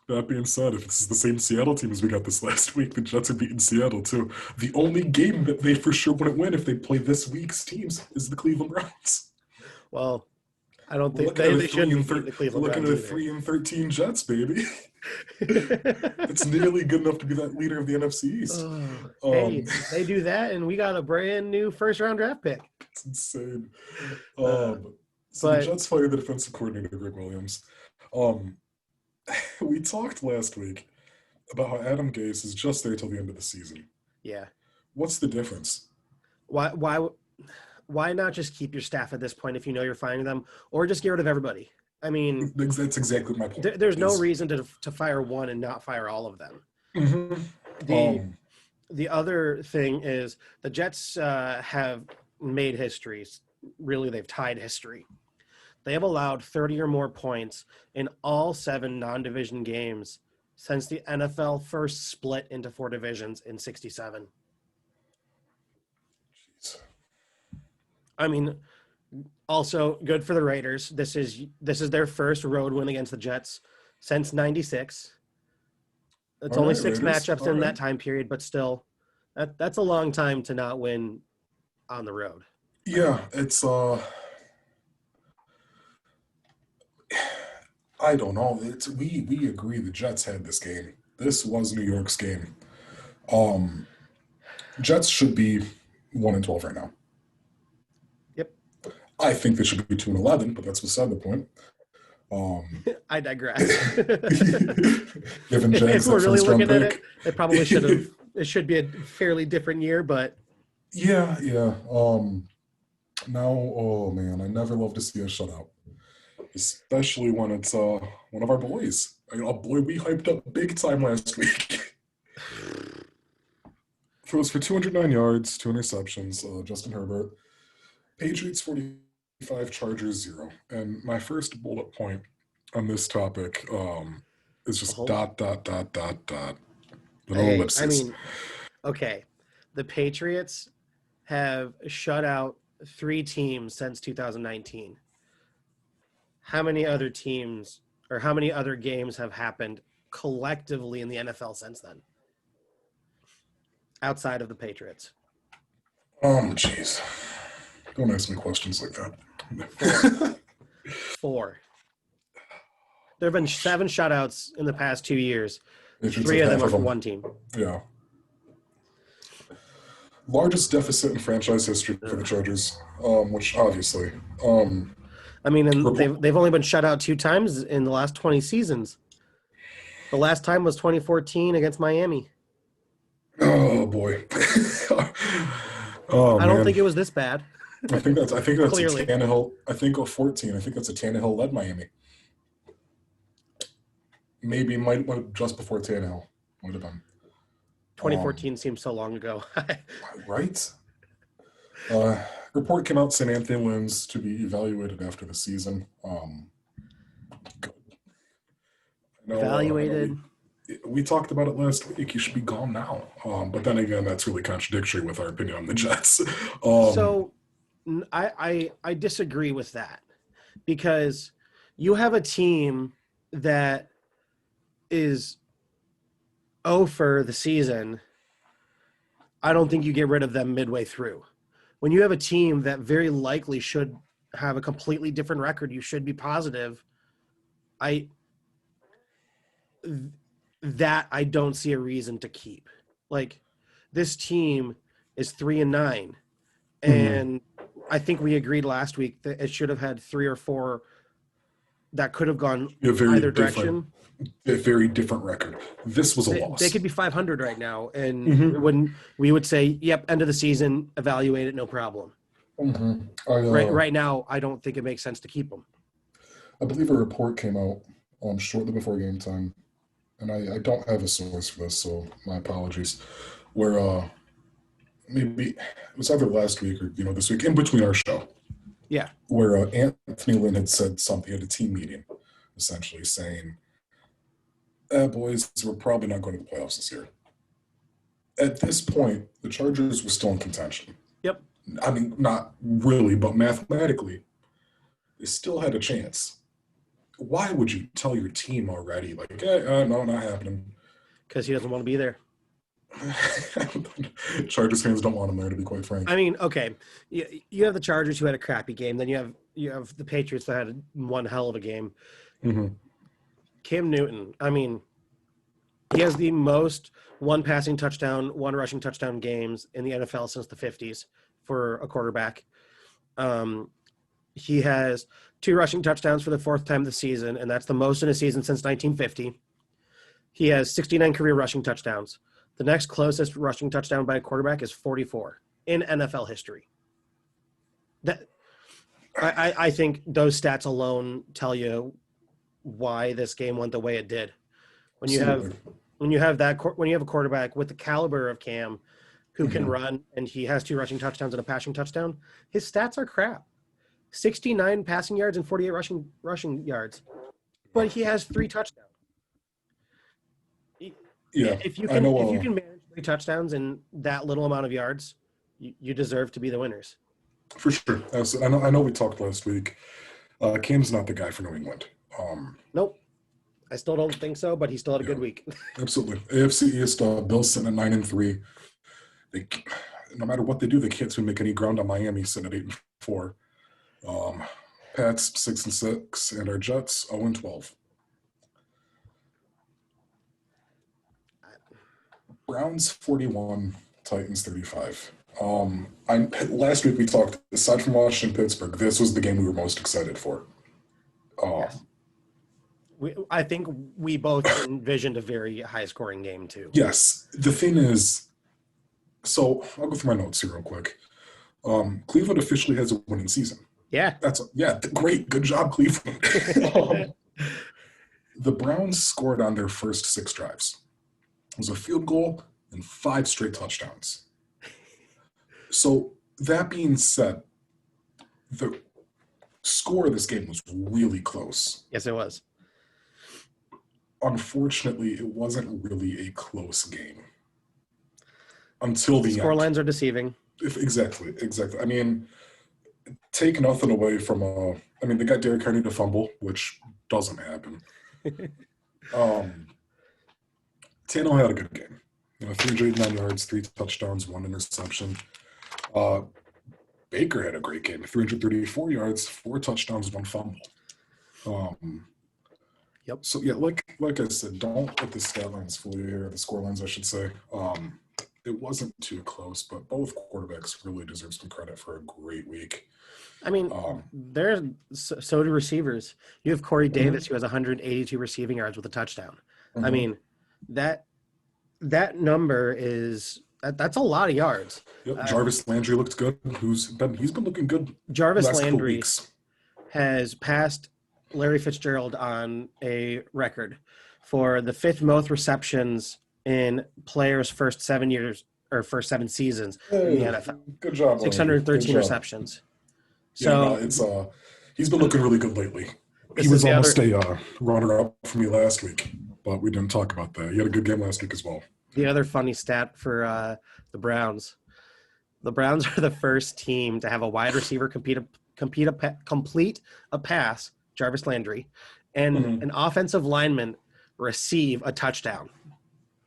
Speaker 1: that being said, if this is the same Seattle team as we got this last week, the Jets are beating Seattle too. The only game that they for sure wouldn't win if they play this week's teams is the Cleveland Browns.
Speaker 2: Well, I don't
Speaker 1: We're
Speaker 2: think
Speaker 1: looking at
Speaker 2: they shouldn't be beating the
Speaker 1: we're
Speaker 2: Cleveland
Speaker 1: looking
Speaker 2: Browns
Speaker 1: at a
Speaker 2: either.
Speaker 1: 3-13 Jets, baby. It's nearly good enough to be that leader of the NFC East.
Speaker 2: Hey, they do that, and we got a brand new first-round draft pick.
Speaker 1: It's insane.
Speaker 2: But
Speaker 1: The Jets fired the defensive coordinator, Greg Williams. Um, we talked last week about how Adam Gase is just there till the end of the season.
Speaker 2: yeah,
Speaker 1: What's the difference?
Speaker 2: why not just keep your staff at this point if you know you're firing them, or just get rid of everybody? I mean,
Speaker 1: That's exactly my point.
Speaker 2: there's no reason to fire one and not fire all of them.
Speaker 1: Mm-hmm.
Speaker 2: The other thing is the Jets have made histories. Really, they've tied history. They have allowed 30 or more points in all 7 non-division games since the NFL first split into 4 divisions in 1967. I mean, also good for the Raiders. This is their first road win against the Jets since '96. It's only 6
Speaker 1: Raiders.
Speaker 2: matchups in that time period, but still, that's a long time to not win on the road.
Speaker 1: Yeah, it's I don't know. It's we agree the Jets had this game. This was New York's game. Jets should be 1-12 right now.
Speaker 2: Yep.
Speaker 1: I think they should be 2-11, but that's beside the point.
Speaker 2: I digress.
Speaker 1: Given Jags
Speaker 2: If we're
Speaker 1: that
Speaker 2: really
Speaker 1: first round
Speaker 2: looking at
Speaker 1: pick.
Speaker 2: it probably should have. It should be a fairly different year, but
Speaker 1: Yeah. Now, oh man, I never love to see a shutout, especially when it's one of our boys. A boy we hyped up big time last week. Throws for 209 yards, 2 interceptions. Justin Herbert. Patriots 45, Chargers 0. And my first bullet point on this topic is just dot.
Speaker 2: Hey, I mean, okay, the Patriots have shut out 3 teams since 2019. How many other teams or how many other games have happened collectively in the NFL since then? Outside of the Patriots.
Speaker 1: Jeez. Don't ask me questions like that.
Speaker 2: 4. There have been 7 shutouts in the past 2 years.
Speaker 1: Patriots
Speaker 2: 3 of
Speaker 1: have
Speaker 2: them are
Speaker 1: half
Speaker 2: for
Speaker 1: of them.
Speaker 2: one team.
Speaker 1: Yeah. Largest deficit in franchise history for the Chargers, which obviously.
Speaker 2: I mean, and they've only been shut out 2 times in the last 20 seasons. The last time was 2014 against Miami.
Speaker 1: Oh boy.
Speaker 2: I don't think it was this bad.
Speaker 1: I think that's
Speaker 2: Clearly.
Speaker 1: a Tannehill. I think 14. I think that's a Tannehill led Miami. Maybe might have just before Tannehill. Might have been.
Speaker 2: 2014 seems so long ago.
Speaker 1: Right? Report came out St. Anthony wins to be evaluated after the season. Good.
Speaker 2: Evaluated.
Speaker 1: We talked about it last week. He should be gone now. But then again, that's really contradictory with our opinion on the Jets.
Speaker 2: So I disagree with that because you have a team that is for the season. I don't think you get rid of them midway through. When you have a team that very likely should have a completely different record. You should be positive. I don't see a reason to keep. Like, this team is 3-9, and I think we agreed last week that it should have had 3 or 4 that could have gone either direction.
Speaker 1: A very different record. This was a loss.
Speaker 2: They could be 500 right now, and we would say, "Yep, end of the season, evaluate it, no problem." Right now, I don't think it makes sense to keep them.
Speaker 1: I believe a report came out shortly before game time, and I don't have a source for this, so my apologies. Where maybe it was either last week or this week, in between our show.
Speaker 2: Yeah.
Speaker 1: Where Anthony Lynn had said something at a team meeting, essentially saying, boys, we're probably not going to the playoffs this year. At this point, the Chargers were still in contention.
Speaker 2: Yep.
Speaker 1: I mean, not really, but mathematically, they still had a chance. Why would you tell your team already, like, no, not happening?
Speaker 2: Because he doesn't want to be there.
Speaker 1: Chargers fans don't want him there, to be quite frank.
Speaker 2: I mean, okay, you have the Chargers who had a crappy game. Then you have the Patriots that had one hell of a game. Cam Newton, I mean, he has the most one passing touchdown, one rushing touchdown games in the NFL since the 50s for a quarterback. He has 2 rushing touchdowns for the 4th time this season, and that's the most in a season since 1950. He has 69 career rushing touchdowns. The next closest rushing touchdown by a quarterback is 44 in NFL history. I think those stats alone tell you why this game went the way it did. When you have a quarterback with the caliber of Cam, who can run, and he has 2 rushing touchdowns and a passing touchdown, his stats are crap. 69 passing yards and 48 rushing yards, but he has 3 touchdowns.
Speaker 1: Yeah,
Speaker 2: if you can manage 3 touchdowns and that little amount of yards, you deserve to be the winners.
Speaker 1: For sure. I know we talked last week. Cam's not the guy for New England.
Speaker 2: Nope. I still don't think so, but he still had a good week.
Speaker 1: Absolutely. AFC East, Bills sitting at 9-3. They, no matter what they do, they can't seem to make any ground on Miami sitting at 8-4. Pats 6-6, and our Jets 0-12. Browns 41, Titans 35. Last week we talked, aside from Washington, Pittsburgh, this was the game we were most excited for.
Speaker 2: Yes. I think we both envisioned a very high-scoring game, too.
Speaker 1: Yes. The thing is, so I'll go through my notes here real quick. Cleveland officially has a winning season.
Speaker 2: Yeah.
Speaker 1: Great. Good job, Cleveland. The Browns scored on their first 6 drives. It was a field goal and 5 straight touchdowns. So that being said, the score of this game was really close.
Speaker 2: Yes, it was.
Speaker 1: Unfortunately, it wasn't really a close game until the end.
Speaker 2: Scorelines are deceiving.
Speaker 1: Exactly. I mean, take nothing away from they got Derrick Henry to fumble, which doesn't happen. Tannehill had a good game. 389 yards, 3 touchdowns, 1 interception. Baker had a great game. 334 yards, 4 touchdowns, 1 fumble.
Speaker 2: Yep.
Speaker 1: So yeah, like I said, don't let the stat lines fool you here, the score lines, I should say. It wasn't too close, but both quarterbacks really deserve some credit for a great week.
Speaker 2: I mean, so do receivers. You have Corey Davis, who has 182 receiving yards with a touchdown. I mean, that number that's a lot of yards.
Speaker 1: Yep. Jarvis Landry looked good. He's been looking good.
Speaker 2: Jarvis Landry has passed Larry Fitzgerald on a record for the 5th most receptions in players' first 7 years or first 7 seasons in the NFL.
Speaker 1: Good job.
Speaker 2: 613 receptions.
Speaker 1: So he's been looking really good lately. He was almost a runner-up for me last week, but we didn't talk about that. He had a good game last week as well.
Speaker 2: The other funny stat for the Browns. The Browns are the first team to have a wide receiver complete a pass, Jarvis Landry, and an offensive lineman receive a touchdown,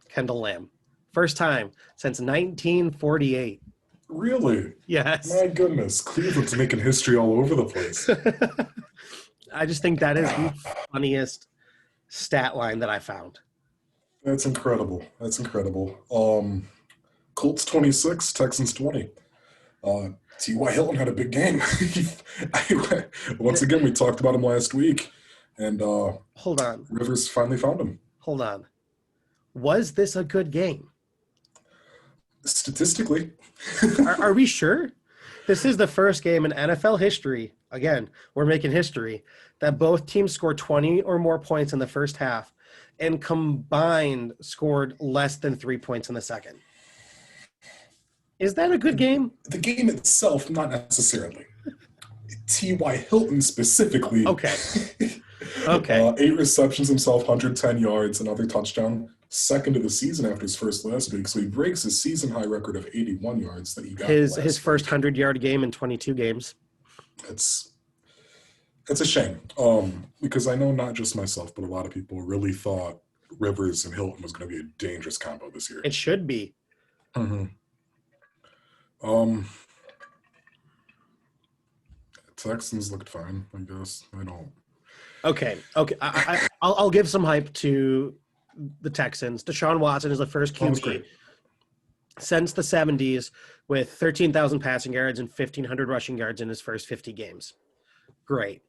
Speaker 2: Kendall Lamb. First time since 1948.
Speaker 1: Really?
Speaker 2: Yes.
Speaker 1: My goodness, Cleveland's making history all over the place.
Speaker 2: I just think that is the funniest stat line that I found.
Speaker 1: That's incredible. That's incredible. Colts 26, Texans 20. Uh, T.Y. Hilton had a big game. Once again, we talked about him last week, and
Speaker 2: Hold on.
Speaker 1: Rivers finally found him.
Speaker 2: Hold on. Was this a good game?
Speaker 1: Statistically,
Speaker 2: Are we sure? This is the first game in NFL history. Again, we're making history that both teams scored 20 or more points in the first half and combined scored less than 3 points in the second. Is that a good game?
Speaker 1: the game itself, not necessarily. T.Y. Hilton specifically.
Speaker 2: Okay. Okay.
Speaker 1: 8 receptions himself, 110 yards, another touchdown. Second of the season after his first last week. So he breaks his season high record of 81 yards that he got.
Speaker 2: His first 100-yard game in 22 games.
Speaker 1: It's a shame. Because I know not just myself, but a lot of people really thought Rivers and Hilton was going to be a dangerous combo this year.
Speaker 2: It should be.
Speaker 1: Mm-hmm. Texans looked fine, I guess. I don't.
Speaker 2: Okay. I'll give some hype to the Texans. Deshaun Watson is the first QB since the 70s with 13,000 passing yards and 1,500 rushing yards in his first 50 games. Great.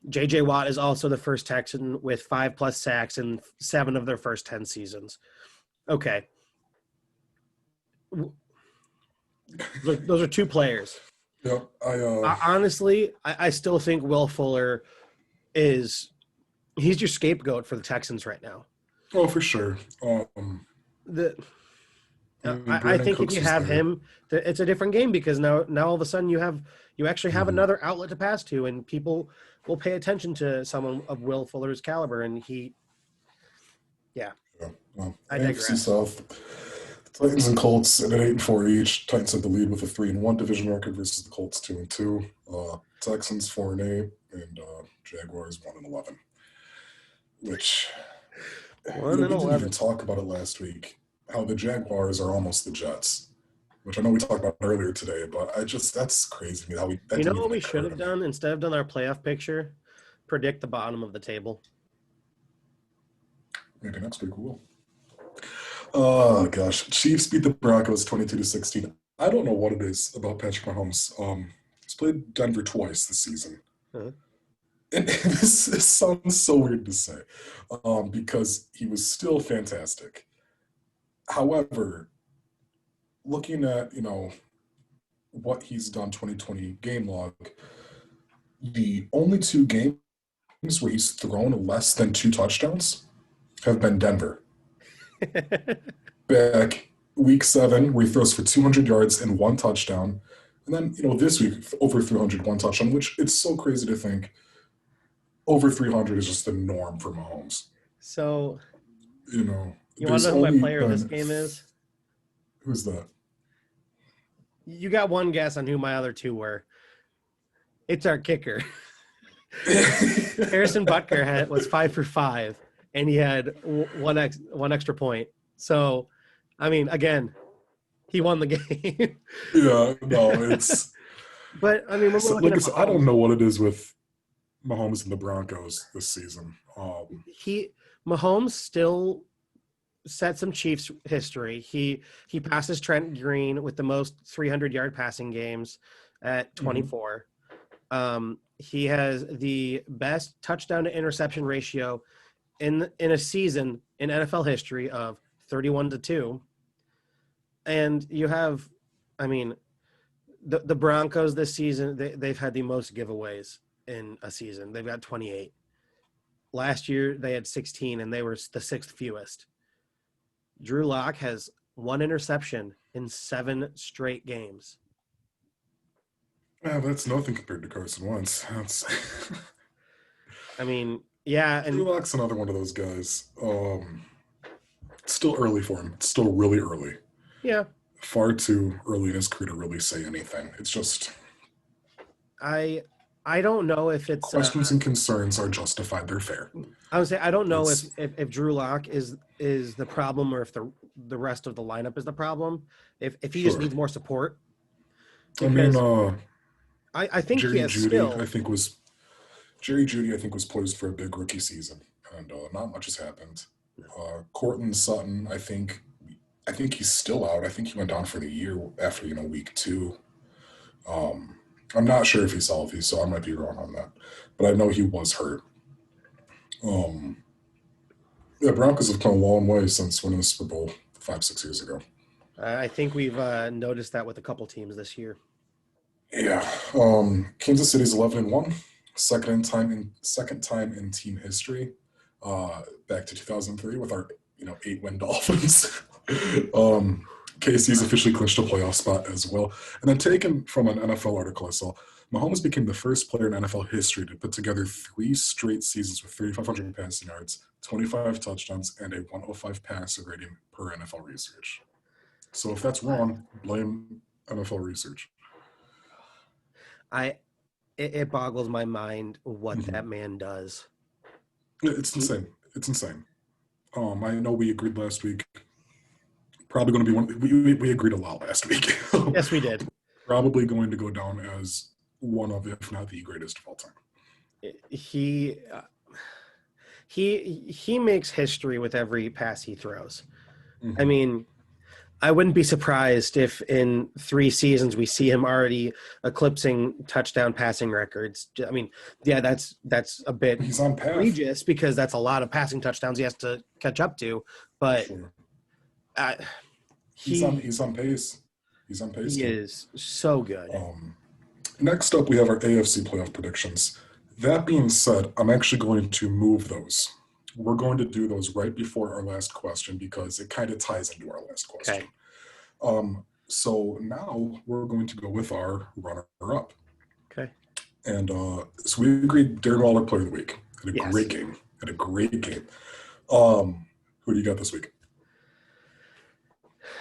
Speaker 2: J.J. Watt is also the first Texan with 5+ sacks in 7 of their first 10 seasons. Okay. Those are 2 players.
Speaker 1: Yep.
Speaker 2: Honestly, I still think Will Fuller he's your scapegoat for the Texans right now.
Speaker 1: Oh, for sure.
Speaker 2: I think if you have him, it's a different game because now all of a sudden you actually have another outlet to pass to, and people will pay attention to someone of Will Fuller's caliber. And I digress.
Speaker 1: South. Titans and Colts at 8-4 each. Titans have the lead with a 3-1 division record versus the Colts 2-2. Texans 4-8 and Jaguars 1-11. Which we didn't even talk about it last week. How the Jaguars are almost the Jets, which I know we talked about earlier today. But that's crazy to me. How
Speaker 2: what we should have done instead of done our playoff picture? Predict the bottom of the table.
Speaker 1: Maybe next week we will. Oh gosh, Chiefs beat the Broncos 22-16. I don't know what it is about Patrick Mahomes. He's played Denver twice this season, and this sounds so weird to say, because he was still fantastic. However, looking at what he's done 2020 game log, the only 2 games where he's thrown less than 2 touchdowns have been Denver. Back week 7, where he throws for 200 yards and 1 touchdown. And then, this week, over 300, 1 touchdown, which it's so crazy to think over 300 is just the norm for Mahomes.
Speaker 2: So,
Speaker 1: you
Speaker 2: want to know who my player of this game is?
Speaker 1: Who's that?
Speaker 2: You got one guess on who my other 2 were. It's our kicker. Harrison Butker was 5 for 5. And he had one extra point. So, I mean, again, he won the game.
Speaker 1: Yeah, no, it's.
Speaker 2: But I mean,
Speaker 1: I don't know what it is with Mahomes and the Broncos this season.
Speaker 2: Mahomes still set some Chiefs history. He passes Trent Green with the most 300-yard passing games at 24. He has the best touchdown to interception ratio in a season in NFL history of 31-2. And you have, I mean, the Broncos this season, they've had the most giveaways in a season. They've got 28. Last year they had 16 and they were the 6th fewest. Drew Lock has 1 interception in 7 straight games.
Speaker 1: Yeah, that's nothing compared to Carson Wentz.
Speaker 2: I mean, yeah, and
Speaker 1: Drew Lock's another one of those guys. It's still early for him. It's still really early.
Speaker 2: Yeah.
Speaker 1: Far too early in his career to really say anything. It's just
Speaker 2: I don't know if it's
Speaker 1: questions and concerns are justified. They're fair.
Speaker 2: I would say I don't know if Drew Lock is the problem or if the rest of the lineup is the problem. If he just needs more support,
Speaker 1: I mean,
Speaker 2: because I think he
Speaker 1: Jerry
Speaker 2: has
Speaker 1: Judy,
Speaker 2: skill.
Speaker 1: Jerry Judy, I think was poised for a big rookie season, and not much has happened. Cortland Sutton, I think he's still out. I think he went down for the year after week two. Um, I'm not sure if he's healthy, so I might be wrong on that, but I know he was hurt. Um, yeah, Broncos have come a long way since winning the Super Bowl 5, 6 years ago.
Speaker 2: I think we've noticed that with a couple teams this year.
Speaker 1: Yeah, Kansas City's 11-1, second time in team history, back to 2003 with our 8-win Dolphins. KC's officially clinched a playoff spot as well. And then taken from an NFL article I saw, Mahomes became the first player in NFL history to put together 3 straight seasons with 3,500 passing yards, 25 touchdowns, and a 105 passer rating per NFL research. So if that's wrong, blame NFL research.
Speaker 2: I it boggles my mind what
Speaker 1: Mhm.
Speaker 2: that man does.
Speaker 1: It's insane. It's insane. I know we agreed last week. Probably going to be one. We agreed a lot last week.
Speaker 2: Yes, we did.
Speaker 1: Probably going to go down as one of, if not the greatest of all time.
Speaker 2: He he makes history with every pass he throws. I
Speaker 1: Mm-hmm.
Speaker 2: mean, I wouldn't be surprised if in 3 seasons we see him already eclipsing touchdown passing records. I mean, yeah, that's a bit
Speaker 1: He's on path.
Speaker 2: egregious because that's a lot of passing touchdowns he has to catch up to. But
Speaker 1: Sure.
Speaker 2: uh,
Speaker 1: He's on.
Speaker 2: he
Speaker 1: He's on pace. He's on pace
Speaker 2: he
Speaker 1: to.
Speaker 2: is so good.
Speaker 1: Next up, we have our AFC playoff predictions. That being said, I'm actually going to move those. We're going to do those right before our last question because it kind of ties into our last question.
Speaker 2: Okay.
Speaker 1: So now we're going to go with our runner-up.
Speaker 2: Okay.
Speaker 1: And so we agreed Darren Waller player of the week. Had a
Speaker 2: Yes.
Speaker 1: great game. Had a great game. Who do you got this week?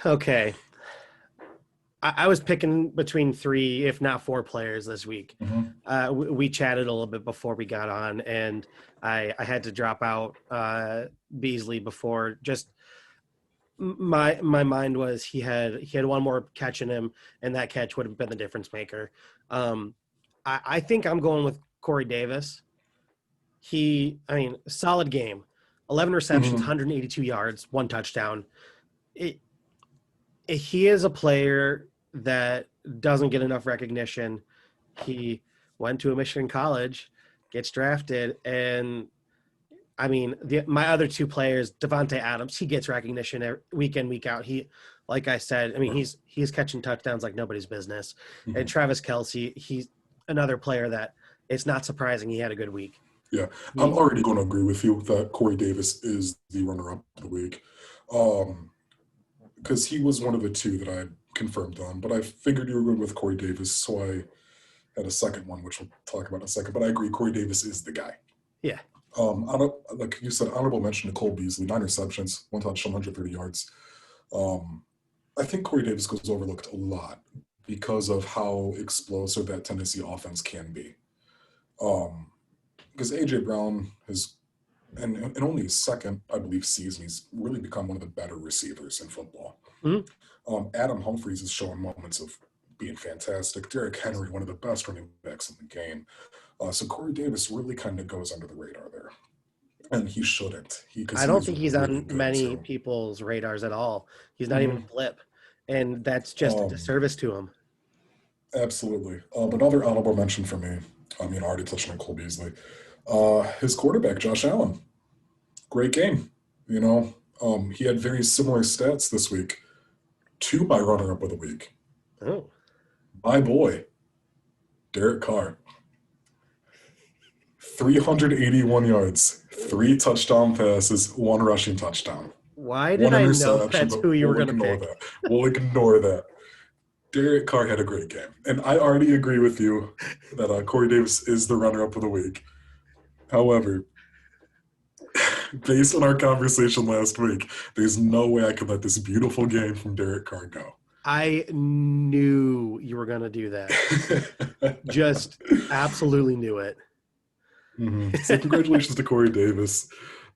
Speaker 2: Okay. I was picking between 3, if not 4 players this week.
Speaker 1: Mm-hmm.
Speaker 2: We chatted a little bit before we got on, and I had to drop out Beasley before. Just my mind was he had one more catch in him, and that catch would have been the difference maker. I think I'm going with Corey Davis. Solid game, 11 receptions,
Speaker 1: Mm-hmm.
Speaker 2: 182 yards, 1 touchdown. He is a player that doesn't get enough recognition. He went to a Michigan college, gets drafted, and I mean, my other 2 players, Devontae Adams, he gets recognition week in, week out. He, like I said, I mean, he's catching touchdowns like nobody's business.
Speaker 1: Mm-hmm.
Speaker 2: And Travis Kelce, he's another player that it's not surprising he had a good week.
Speaker 1: Yeah, I'm already going to agree with you that Corey Davis is the runner-up of the week. Because he was one of the 2 that I confirmed on, but I figured you were going with Corey Davis, so I had a second one, which we'll talk about in a second. But I agree, Corey Davis is the guy.
Speaker 2: Yeah.
Speaker 1: Like you said, honorable mention to Cole Beasley, 9 receptions, 1 touchdown, 130 yards. I think Corey Davis goes overlooked a lot because of how explosive that Tennessee offense can be. Because A.J. Brown has, and in only his second, I believe, season, he's really become one of the better receivers in football.
Speaker 2: Mm-hmm.
Speaker 1: Adam Humphries is showing moments of being fantastic. Derrick Henry, one of the best running backs in the game. So Corey Davis really kind of goes under the radar there. And he shouldn't.
Speaker 2: I don't think he's
Speaker 1: really
Speaker 2: on many
Speaker 1: too.
Speaker 2: people's radars at all. He's not even a blip. And that's just a disservice to him.
Speaker 1: Absolutely. Another honorable mention for me, I already touched on Cole Beasley. His quarterback, Josh Allen. Great game. He had very similar stats this week to my runner-up of the week.
Speaker 2: Oh.
Speaker 1: My boy, Derek Carr. 381 yards, 3 touchdown passes, 1 rushing touchdown.
Speaker 2: Why did I know that's who you were going to pick?
Speaker 1: We'll ignore that. Derek Carr had a great game. And I already agree with you that Corey Davis is the runner-up of the week. However, based on our conversation last week, there's no way I could let this beautiful game from Derek Carr go.
Speaker 2: I knew you were going to do that. Just absolutely knew it.
Speaker 1: Mm-hmm. So congratulations to Corey Davis.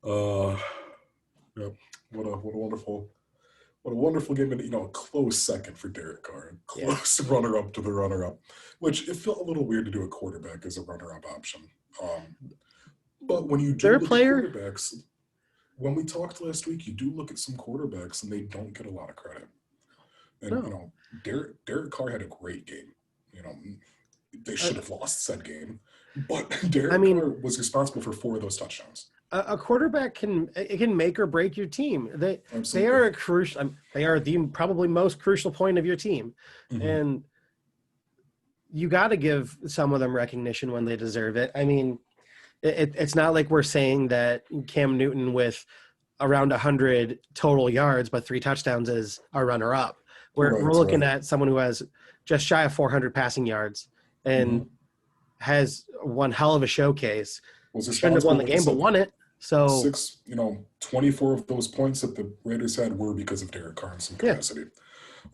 Speaker 1: What a What a wonderful game, and a close second for Derek Carr,
Speaker 2: Yeah.
Speaker 1: close runner-up to the runner-up, which it felt a little weird to do a quarterback as a runner-up option. But when you do
Speaker 2: Their
Speaker 1: look
Speaker 2: player,
Speaker 1: at quarterbacks, when we talked last week, you do look at some quarterbacks and they don't get a lot of credit. And
Speaker 2: no.
Speaker 1: Derek Carr had a great game. You know, they should have lost said game, but Derek Carr was responsible for 4 of those touchdowns.
Speaker 2: A quarterback can make or break your team. They are a crucial. They are the probably most crucial point of your team, and you got to give some of them recognition when they deserve it. I mean, it's not like we're saying that Cam Newton with around 100 total yards but 3 touchdowns is our runner-up. We're looking at someone who has just shy of 400 passing yards and has one hell of a showcase. Shouldn't have won the game, but won it. So
Speaker 1: 24 of those points that the Raiders had were because of Derek Carr in some capacity.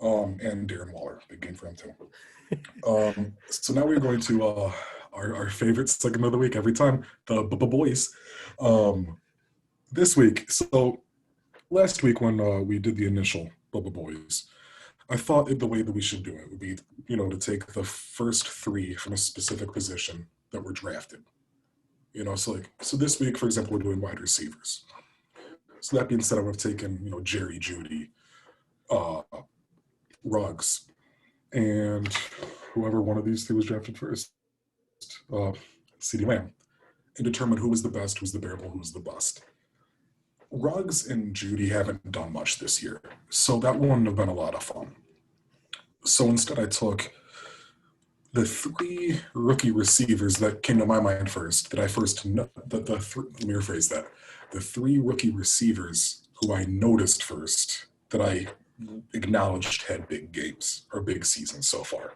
Speaker 1: And Darren Waller, big game for him too. So now we're going to our favorite segment of the week every time, the BBBoys. This week, so last week when we did the initial BBBoys, I thought the way that we should do it would be, to take the first 3 from a specific position that were drafted. So this week, for example, we're doing wide receivers. So that being said, I would have taken, Jerry Jeudy, Ruggs, and whoever one of these 3 was drafted first, CeeDee Lamb, and determine who was the best, who's the bearable, who's the bust. Ruggs and Jeudy haven't done much this year, so that wouldn't have been a lot of fun. So instead, I took the 3 rookie receivers that came to my mind first, that I first know, let me rephrase that. The 3 rookie receivers who I noticed first that I acknowledged had big games or big seasons so far.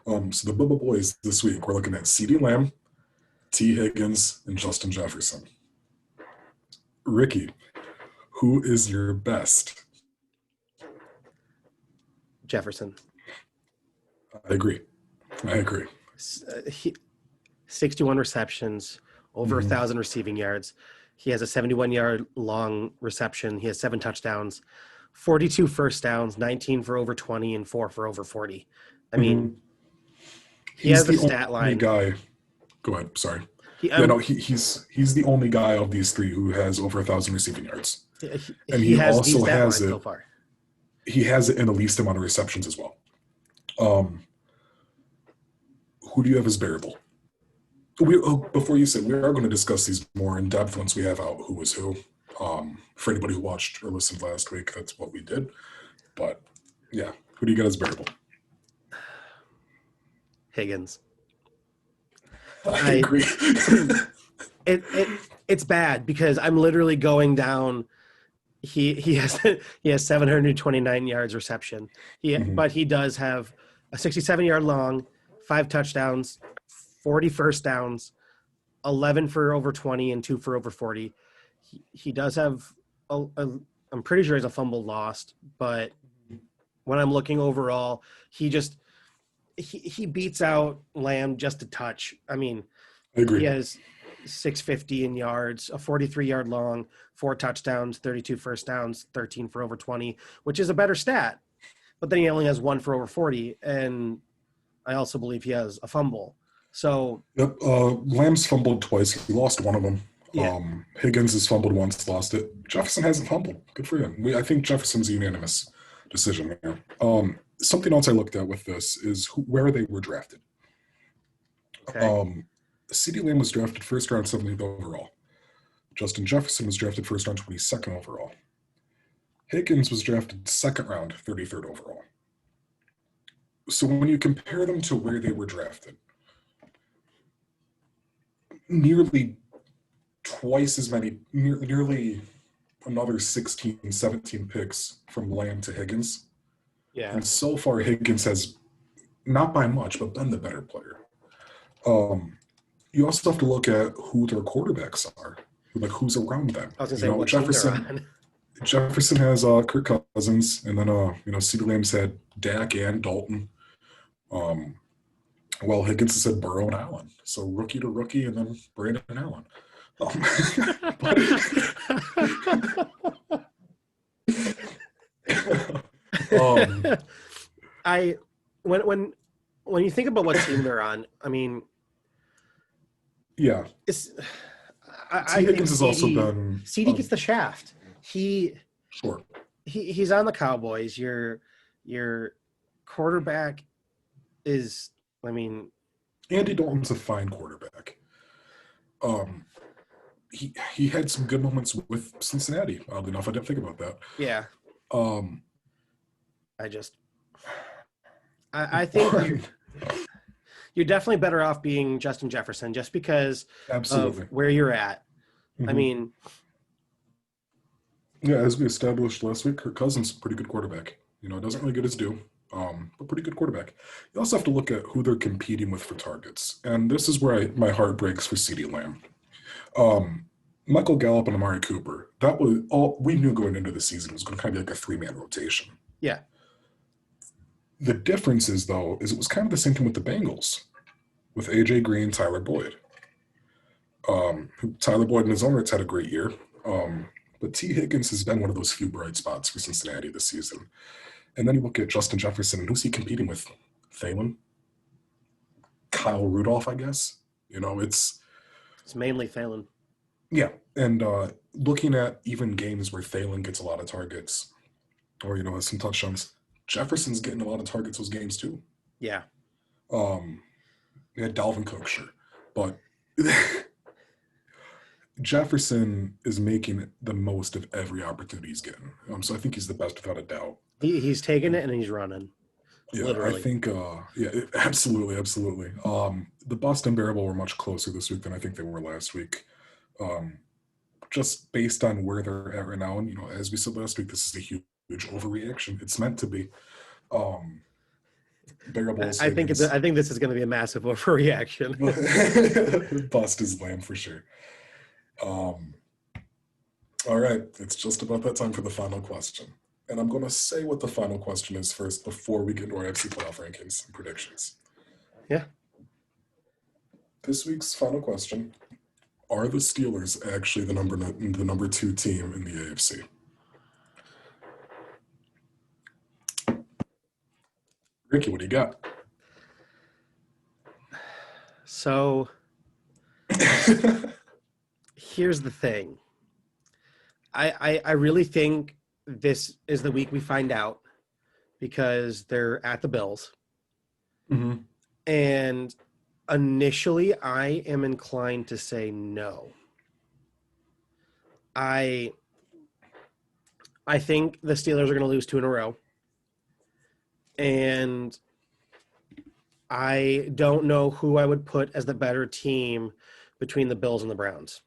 Speaker 1: So the BBBoys this week, we're looking at CeeDee Lamb, T. Higgins, and Justin Jefferson. Ricky, who is your best?
Speaker 2: Jefferson.
Speaker 1: I agree.
Speaker 2: 61 receptions, over 1,000 receiving yards. He has a 71-yard long reception. He has 7 touchdowns, 42 first downs, 19 for over 20, and 4 for over 40. I mean, he has the stat line.
Speaker 1: Guy. Go ahead. Sorry. He's the only guy of these 3 who has over 1,000 receiving yards, and he also has it.
Speaker 2: So far.
Speaker 1: He has it in the least amount of receptions as well. Who do you have as bearable? Before you say, we are going to discuss these more in depth once we have out who is who. For anybody who watched or listened last week, that's what we did. But yeah, who do you got as bearable?
Speaker 2: Higgins.
Speaker 1: I agree.
Speaker 2: It's bad because I'm literally going down. He has 729 yards reception. But he does have a 67-yard long, 5 touchdowns, 40 first downs, 11 for over 20, and 2 for over 40. He does have I'm pretty sure he's a fumble lost, but when I'm looking overall, he beats out Lamb just a touch. I mean,
Speaker 1: I agree.
Speaker 2: He has 650 in yards, a 43-yard long, 4 touchdowns, 32 first downs, 13 for over 20, which is a better stat. But then he only has 1 for over 40, and I also believe he has a fumble. So
Speaker 1: yep, Lamb's fumbled twice. He lost one of them.
Speaker 2: Yeah.
Speaker 1: Higgins has fumbled once, lost it. Jefferson hasn't fumbled. Good for him. I think Jefferson's a unanimous decision here. Something else I looked at with this is where they were drafted.
Speaker 2: Okay.
Speaker 1: CeeDee Lamb was drafted first round, 70th overall. Justin Jefferson was drafted first round, 22nd overall. Higgins was drafted second round, 33rd overall. So when you compare them to where they were drafted, nearly twice as many, nearly another 16, 17 picks from Lamb to Higgins.
Speaker 2: Yeah.
Speaker 1: And so far, Higgins has, not by much, but been the better player. You also have to look at who their quarterbacks are, like who's around them.
Speaker 2: I was going to say, what Jefferson.
Speaker 1: Jefferson has Kirk Cousins, and then CeeDee Lamb's had Dak and Dalton. Well, Higgins has had Burrow and Allen, so rookie to rookie, and then Brandon and Allen. Um,
Speaker 2: I when you think about what team they're on, I mean,
Speaker 1: yeah,
Speaker 2: it's I
Speaker 1: T.
Speaker 2: think
Speaker 1: Higgins has also
Speaker 2: CD
Speaker 1: been
Speaker 2: CD gets the shaft. He
Speaker 1: short.
Speaker 2: he's on the Cowboys. Your quarterback is, I mean,
Speaker 1: Andy Dalton's a fine quarterback. Um, he had some good moments with Cincinnati. Oddly enough, I didn't think about that.
Speaker 2: yeah.
Speaker 1: Um,
Speaker 2: I just I think you're definitely better off being Justin Jefferson just because of
Speaker 1: absolutely.
Speaker 2: where you're at. I
Speaker 1: Hmm.
Speaker 2: mean,
Speaker 1: Yeah, as we established last week, Kirk Cousins, pretty good quarterback. Doesn't really get his due, but pretty good quarterback. You also have to look at who they're competing with for targets, and this is where my heart breaks for CeeDee Lamb. Um, Michael Gallup and Amari Cooper. That was all we knew going into the season was going to kind of be like a three-man rotation.
Speaker 2: yeah.
Speaker 1: The difference is, though, is it was kind of the same thing with the Bengals, with AJ Green, Tyler Boyd. Tyler Boyd in his own right had a great year. But T. Higgins has been one of those few bright spots for Cincinnati this season. And then you look at Justin Jefferson, and who's he competing with? Thalen? Kyle Rudolph, I guess.
Speaker 2: It's mainly Phelan.
Speaker 1: Yeah. And looking at even games where Thalen gets a lot of targets, or, has some touchdowns, Jefferson's getting a lot of targets those games too.
Speaker 2: Yeah.
Speaker 1: Um, yeah, Dalvin Cook, sure. But Jefferson is making the most of every opportunity he's getting. So I think he's the best without a doubt.
Speaker 2: He's taking it and he's running.
Speaker 1: Yeah,
Speaker 2: Literally.
Speaker 1: I think, absolutely, absolutely. The Boston Bearable were much closer this week than I think they were last week. Just based on where they're at right now, and as we said last week, this is a huge overreaction. It's meant to be. Bearables,
Speaker 2: I think
Speaker 1: Higgins.
Speaker 2: I think this is going to be a massive overreaction.
Speaker 1: Bust is Lamb for sure. All right, it's just about that time for the final question. And I'm going to say what the final question is first before we get into our FC playoff rankings and predictions.
Speaker 2: Yeah.
Speaker 1: This week's final question: are the Steelers actually the number 2 team in the AFC? Ricky, what do you got?
Speaker 2: So here's the thing. I really think this is the week we find out because they're at the Bills.
Speaker 1: Mm-hmm.
Speaker 2: And initially, I am inclined to say no. I think the Steelers are going to lose 2 in a row. And I don't know who I would put as the better team between the Bills and the Browns.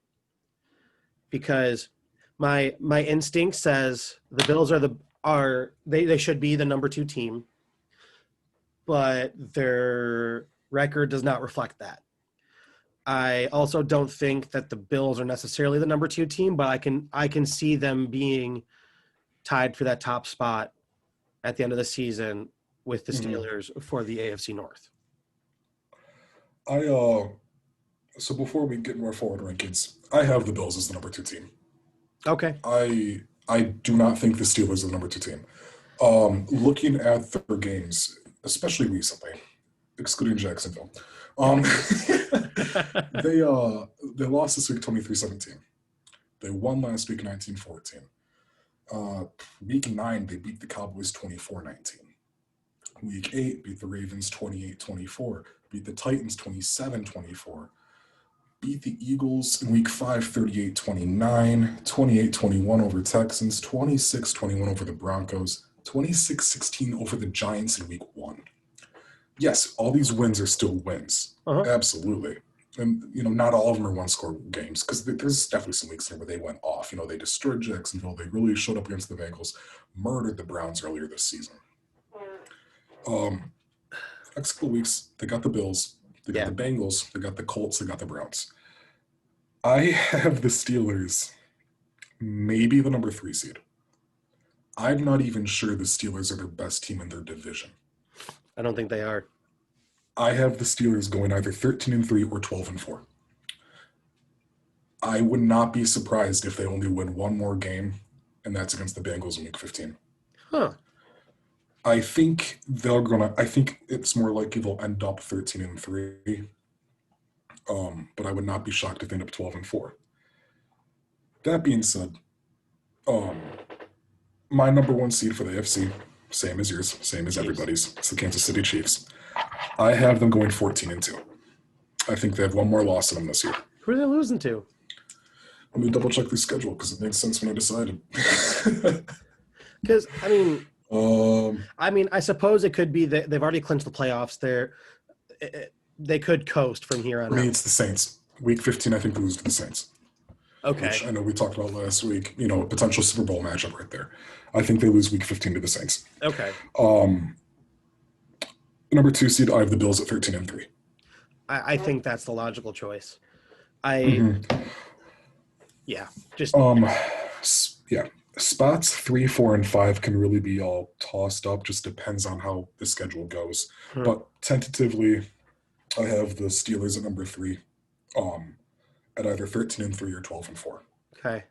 Speaker 2: Because my instinct says the Bills they should be the number 2 team, but their record does not reflect that. I also don't think that the Bills are necessarily the number 2 team, but I can see them being tied for that top spot at the end of the season with the Steelers for the AFC North.
Speaker 1: So before we get into our forward rankings, I have the Bills as the number 2 team.
Speaker 2: Okay.
Speaker 1: I do not think the Steelers are the number 2 team. Looking at their games, especially recently, excluding Jacksonville, they lost this week 23-17. They won last week 19-14. Week 9, they beat the Cowboys 24-19. Week 8, beat the Ravens 28-24. Beat the Titans 27-24. Beat the Eagles in week 5, 38-29, 28-21 over Texans, 26-21 over the Broncos, 26-16 over the Giants in week 1. Yes, all these wins are still wins.
Speaker 2: Uh-huh.
Speaker 1: Absolutely. And, not all of them are one-score games because there's definitely some weeks there where they went off. They destroyed Jacksonville. They really showed up against the Bengals, murdered the Browns earlier this season. Next couple of weeks, they got the Bills. They got the Bengals, they got the Colts, they got the Browns. I have the Steelers maybe the number 3 seed. I'm not even sure the Steelers are the best team in their division.
Speaker 2: I don't think they are.
Speaker 1: I have the Steelers going either 13-3 or 12-4. I would not be surprised if they only win one more game, and that's against the Bengals in week 15.
Speaker 2: Huh.
Speaker 1: I think they're gonna. I think it's more likely they'll end up 13-3. But I would not be shocked if they end up 12-4. That being said, um, my number one seed for the AFC, same as yours, same as
Speaker 2: Chiefs.
Speaker 1: everybody's. It's the Kansas City Chiefs. I have them going 14-2. I think they have one more loss in them this year.
Speaker 2: Who are they losing to?
Speaker 1: Let me double check the schedule because it makes sense when I decided.
Speaker 2: Because
Speaker 1: um,
Speaker 2: I suppose it could be that they've already clinched the playoffs. They could coast from here on
Speaker 1: for me,
Speaker 2: out.
Speaker 1: it's the Saints. Week 15, I think they lose to the Saints.
Speaker 2: Okay.
Speaker 1: Which I know we talked about last week. You know, a potential Super Bowl matchup right there. I think they lose week 15 to the Saints.
Speaker 2: Okay.
Speaker 1: Number 2 seed, I have the Bills at 13-3.
Speaker 2: I think that's the logical choice. Yeah, just
Speaker 1: Yeah. Spots 3, 4, and 5 can really be all tossed up. Just depends on how the schedule goes. But tentatively, I have the Steelers at number 3, at either 13-3 or 12-4.
Speaker 2: okay.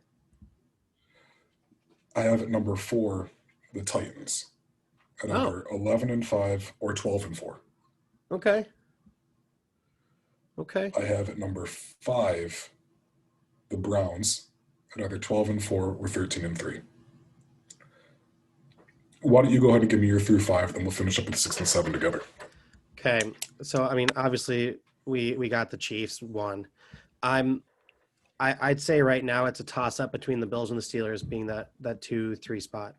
Speaker 1: I have at number 4 the Titans at either 11-5 or 12-4.
Speaker 2: Okay. Okay.
Speaker 1: I have at number 5 the Browns at either 12-4 or 13-3. Why don't you go ahead and give me your through 5, then we'll finish up with 6 and 7 together.
Speaker 2: Okay. So obviously we got the Chiefs one. I'd say right now it's a toss up between the Bills and the Steelers being that 2-3 spot.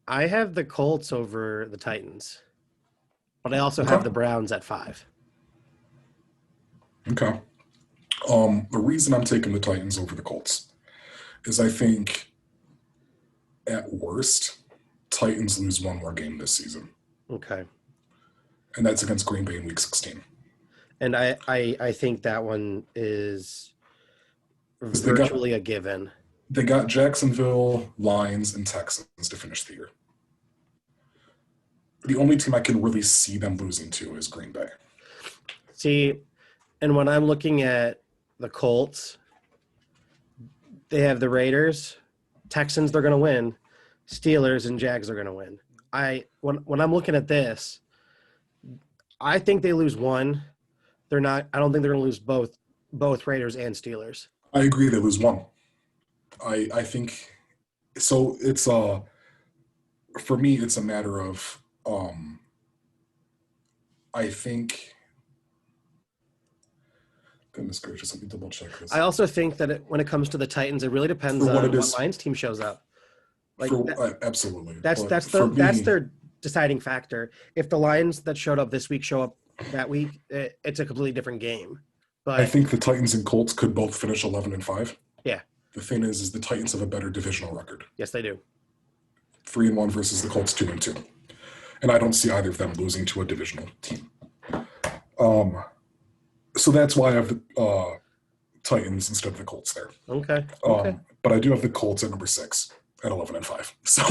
Speaker 2: I have the Colts over the Titans, but I also have the Browns at 5.
Speaker 1: Okay. The reason I'm taking the Titans over the Colts is I think at worst, Titans lose one more game this season.
Speaker 2: Okay.
Speaker 1: And that's against Green Bay in week 16.
Speaker 2: And I think that one is virtually a given.
Speaker 1: They got Jacksonville, Lions, and Texans to finish the year. The only team I can really see them losing to is Green Bay.
Speaker 2: See, and when I'm looking at the Colts, they have the Raiders, Texans, they're going to win. Steelers and Jags are going to win. When I'm looking at this, I think they lose one. I don't think they're going to lose both Raiders and Steelers.
Speaker 1: I agree they lose one. I think so. It's for me it's a matter of I think, goodness gracious, let me double check this.
Speaker 2: I also think that when it comes to the Titans, it really depends on what Lions team shows up.
Speaker 1: Absolutely.
Speaker 2: That's their deciding factor. If the Lions that showed up this week show up that week, it's a completely different game. But
Speaker 1: I think the Titans and Colts could both finish 11-5.
Speaker 2: Yeah.
Speaker 1: The thing is the Titans have a better divisional record.
Speaker 2: Yes, they do.
Speaker 1: 3-1 versus the Colts 2-2. And I don't see either of them losing to a divisional team. So that's why I have the Titans instead of the Colts there.
Speaker 2: Okay.
Speaker 1: But I do have the Colts at number 6 at 11-5. So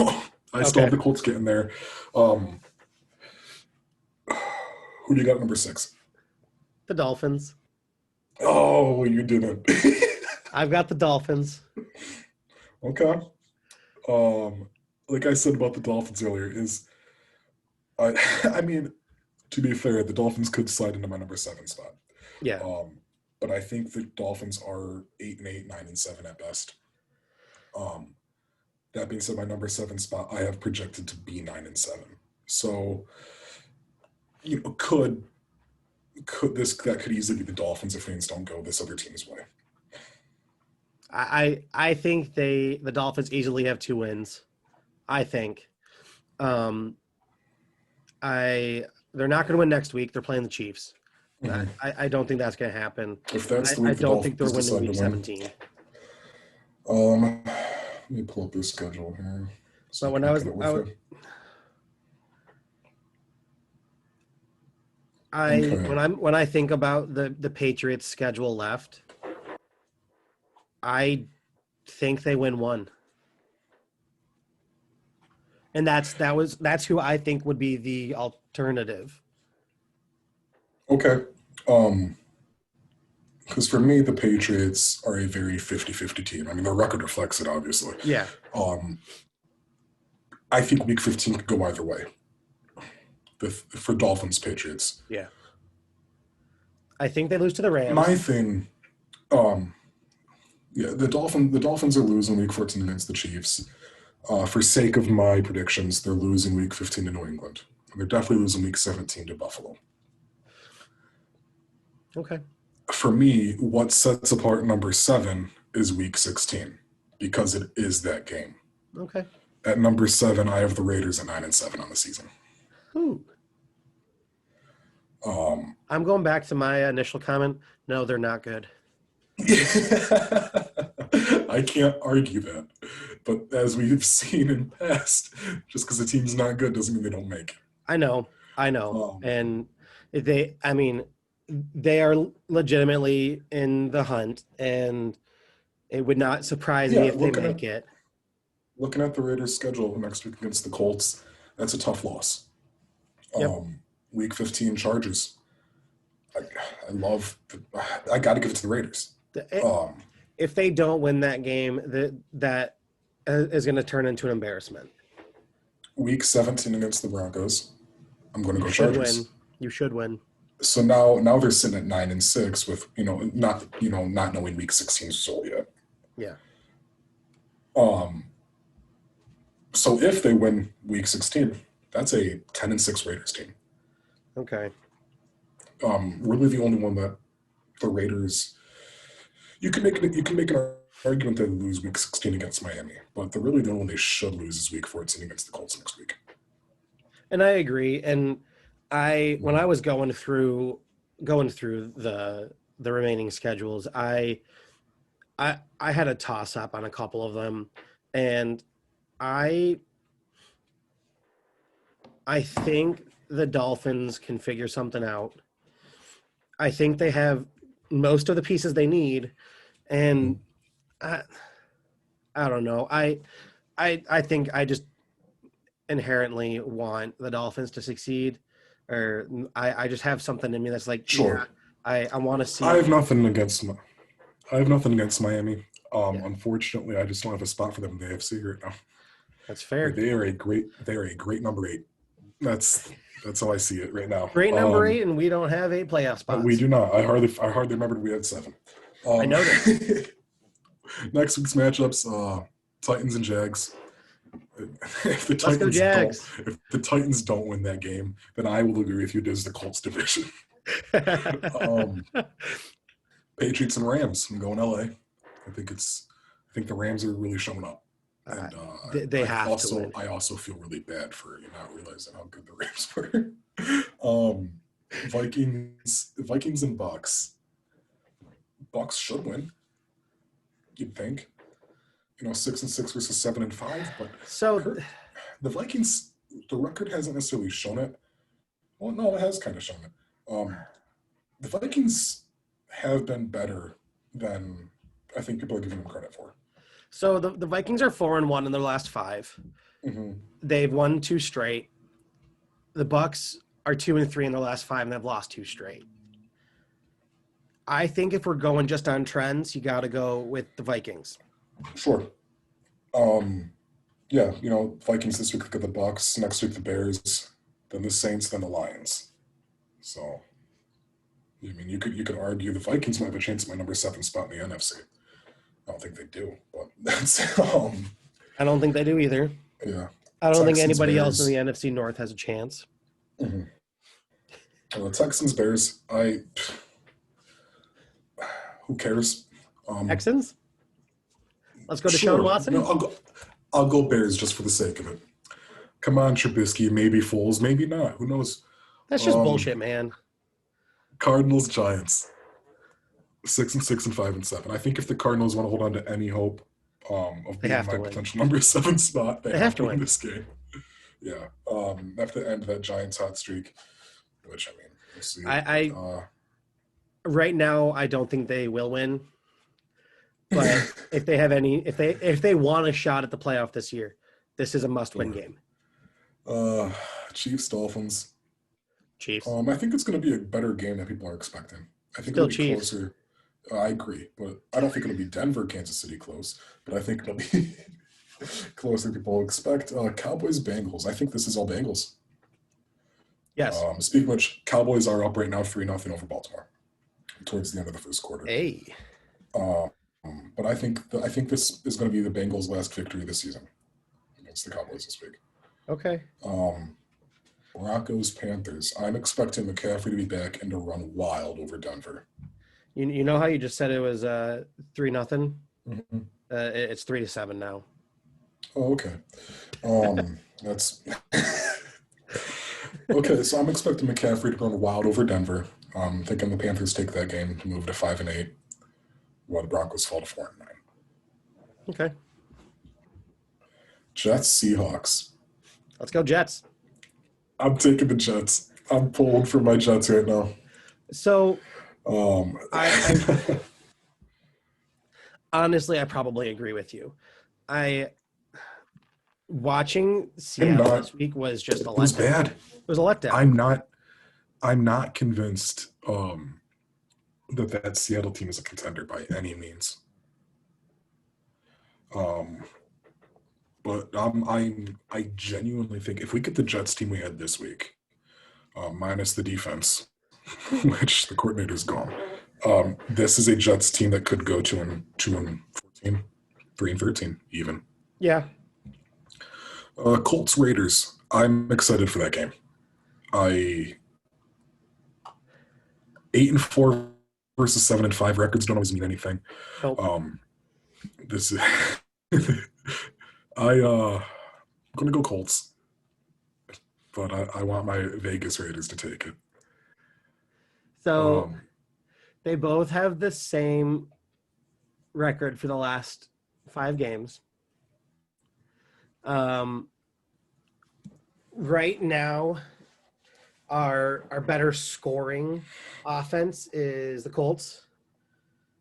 Speaker 1: I still have the Colts getting there. Who do you got at number 6?
Speaker 2: The Dolphins.
Speaker 1: Oh, you didn't.
Speaker 2: I've got the Dolphins.
Speaker 1: Okay. Like I said about the Dolphins earlier, I mean, to be fair, the Dolphins could slide into my number 7 spot.
Speaker 2: Yeah.
Speaker 1: But I think the Dolphins are 8-8, 9-7 at best. That being said, my number 7 spot I have projected to be 9-7. So, you know, that could easily be the Dolphins if things don't go this other team's way.
Speaker 2: I think the Dolphins easily have 2 wins. I think. They're not going to win next week. They're playing the Chiefs. Mm-hmm. I don't think that's going to happen.
Speaker 1: If that's the
Speaker 2: I don't think they're winning week 17.
Speaker 1: Let me pull up their schedule here.
Speaker 2: So when I think about the Patriots' schedule left, I think they win 1. And that's who I think would be the alternative.
Speaker 1: Okay. Because for me, the Patriots are a very 50-50 team. I mean, their record reflects it, obviously.
Speaker 2: Yeah.
Speaker 1: I think Week 15 could go either way. For Dolphins Patriots.
Speaker 2: Yeah. I think they lose to the Rams.
Speaker 1: My thing, um, yeah, the Dolphins are losing Week 14 against the Chiefs. For sake of my predictions, they're losing Week 15 to New England. They're definitely losing Week 17 to Buffalo.
Speaker 2: Okay.
Speaker 1: For me, what sets apart number 7 is Week 16 because it is that game.
Speaker 2: Okay.
Speaker 1: At number 7, I have the Raiders at 9-7 on the season.
Speaker 2: Ooh. I'm going back to my initial comment. No, they're not good.
Speaker 1: I can't argue that. But as we've seen in past, just because the team's not good doesn't mean they don't make it.
Speaker 2: I know. And they are legitimately in the hunt, and it would not surprise me if they make it.
Speaker 1: Looking at the Raiders' schedule next week against the Colts, that's a tough loss.
Speaker 2: Yep.
Speaker 1: Week 15 Chargers. I got to give it to the Raiders.
Speaker 2: If they don't win that game, that is going to turn into an embarrassment.
Speaker 1: Week 17 against the Broncos. I'm going to go Chargers.
Speaker 2: You should win.
Speaker 1: So now they're sitting at 9-6 with not knowing Week 16's result yet.
Speaker 2: Yeah.
Speaker 1: So if they win Week 16, that's a 10-6 Raiders team.
Speaker 2: Okay.
Speaker 1: Really the only one that the Raiders. You can make an argument that they lose Week 16 against Miami, but the really the only one they should lose is Week 14 against the Colts next week. And
Speaker 2: I agree. And when I was going through the remaining schedules, I had a toss up on a couple of them, and I think the Dolphins can figure something out. I think they have most of the pieces they need, and I don't know. I think I just inherently want the Dolphins to succeed, or I just have something in me that's like,
Speaker 1: sure.
Speaker 2: Yeah, I want to see.
Speaker 1: I have nothing against Miami. Unfortunately, I just don't have a spot for them in the AFC right now.
Speaker 2: That's fair.
Speaker 1: They are a great number 8. That's how I see it right now.
Speaker 2: Great number 8, and we don't have 8 playoff spots.
Speaker 1: We do not. I hardly remembered we had 7.
Speaker 2: I know that.
Speaker 1: Next week's matchups: Titans and Jags. If the Titans don't win that game, then I will agree with you. It is the Colts division. Patriots and Rams. I'm going LA. I think the Rams are really showing up. And
Speaker 2: they have to win.
Speaker 1: I also feel really bad for not realizing how good the Rams were. Vikings and Bucks. Bucks should win. You'd think. 6-6 versus 7-5, but the Vikings, the record hasn't necessarily shown it. Well, no, it has kind of shown it. The Vikings have been better than I think people are giving them credit for.
Speaker 2: So the Vikings are 4-1 in their last 5.
Speaker 1: Mm-hmm.
Speaker 2: They've won 2 straight. The Bucks are 2-3 in their last 5, and they've lost 2 straight. I think if we're going just on trends, you got to go with the Vikings.
Speaker 1: Sure. Yeah, Vikings this week look at the Bucks, next week the Bears, then the Saints, then the Lions. So, you could argue the Vikings might have a chance at my number 7 spot in the NFC. I don't think they do, but that's.
Speaker 2: I don't think they do either.
Speaker 1: Yeah.
Speaker 2: I don't think anybody else in the NFC North has a chance.
Speaker 1: Mm-hmm. Texans, Bears. Who cares?
Speaker 2: Texans? Let's go to Deshaun Watson.
Speaker 1: I'll go Bears just for the sake of it. Come on, Trubisky. Maybe Foles, maybe not. Who knows?
Speaker 2: That's just bullshit, man.
Speaker 1: Cardinals, Giants. 6-6 and 5-7. I think if the Cardinals want to hold on to any hope of being my potential number 7 spot, they have to win this game. Yeah. Have to end that Giants hot streak, which we'll see.
Speaker 2: Right now, I don't think they will win. But if they want a shot at the playoff this year, this is a must-win game.
Speaker 1: Chiefs, Dolphins.
Speaker 2: Chiefs.
Speaker 1: I think it's going to be a better game than people are expecting. I think it'll be Chiefs. Closer. I agree, but I don't think it'll be Denver, Kansas City close. But I think it'll be. closer than people expect. Cowboys Bengals. I think this is all Bengals.
Speaker 2: Yes.
Speaker 1: Speaking of which, Cowboys are up right now 3-0 over Baltimore towards the end of the first quarter.
Speaker 2: Hey.
Speaker 1: Um, but I think this is going to be the Bengals' last victory this season against the Cowboys this week.
Speaker 2: Okay.
Speaker 1: Broncos Panthers. I'm expecting McCaffrey to be back and to run wild over Denver.
Speaker 2: You know how you just said it was 3-0?
Speaker 1: Mm-hmm.
Speaker 2: It's 3-7 now.
Speaker 1: Oh, okay. That's okay. So I'm expecting McCaffrey to run wild over Denver. I'm thinking the Panthers take that game to move to 5-8, while the Broncos fall to 4-9.
Speaker 2: Okay.
Speaker 1: Jets Seahawks.
Speaker 2: Let's go Jets.
Speaker 1: I'm taking the Jets. I'm pulled for my Jets right now.
Speaker 2: So,
Speaker 1: I
Speaker 2: honestly, I probably agree with you. Watching Seattle this week was just a letdown.
Speaker 1: It was bad.
Speaker 2: It was a letdown.
Speaker 1: I'm not convinced that Seattle team is a contender by any means. But I genuinely think if we get the Jets team we had this week, minus the defense, which the coordinator's gone, this is a Jets team that could go 2-14, 3-13 even.
Speaker 2: Yeah.
Speaker 1: Colts Raiders. I'm excited for that game. 8-4 versus 7-5 records don't always mean anything.
Speaker 2: Nope.
Speaker 1: This is I'm gonna go Colts, but I want my Vegas Raiders to take it.
Speaker 2: So they both have the same record for the last 5 games. Right now, our better scoring offense is the Colts,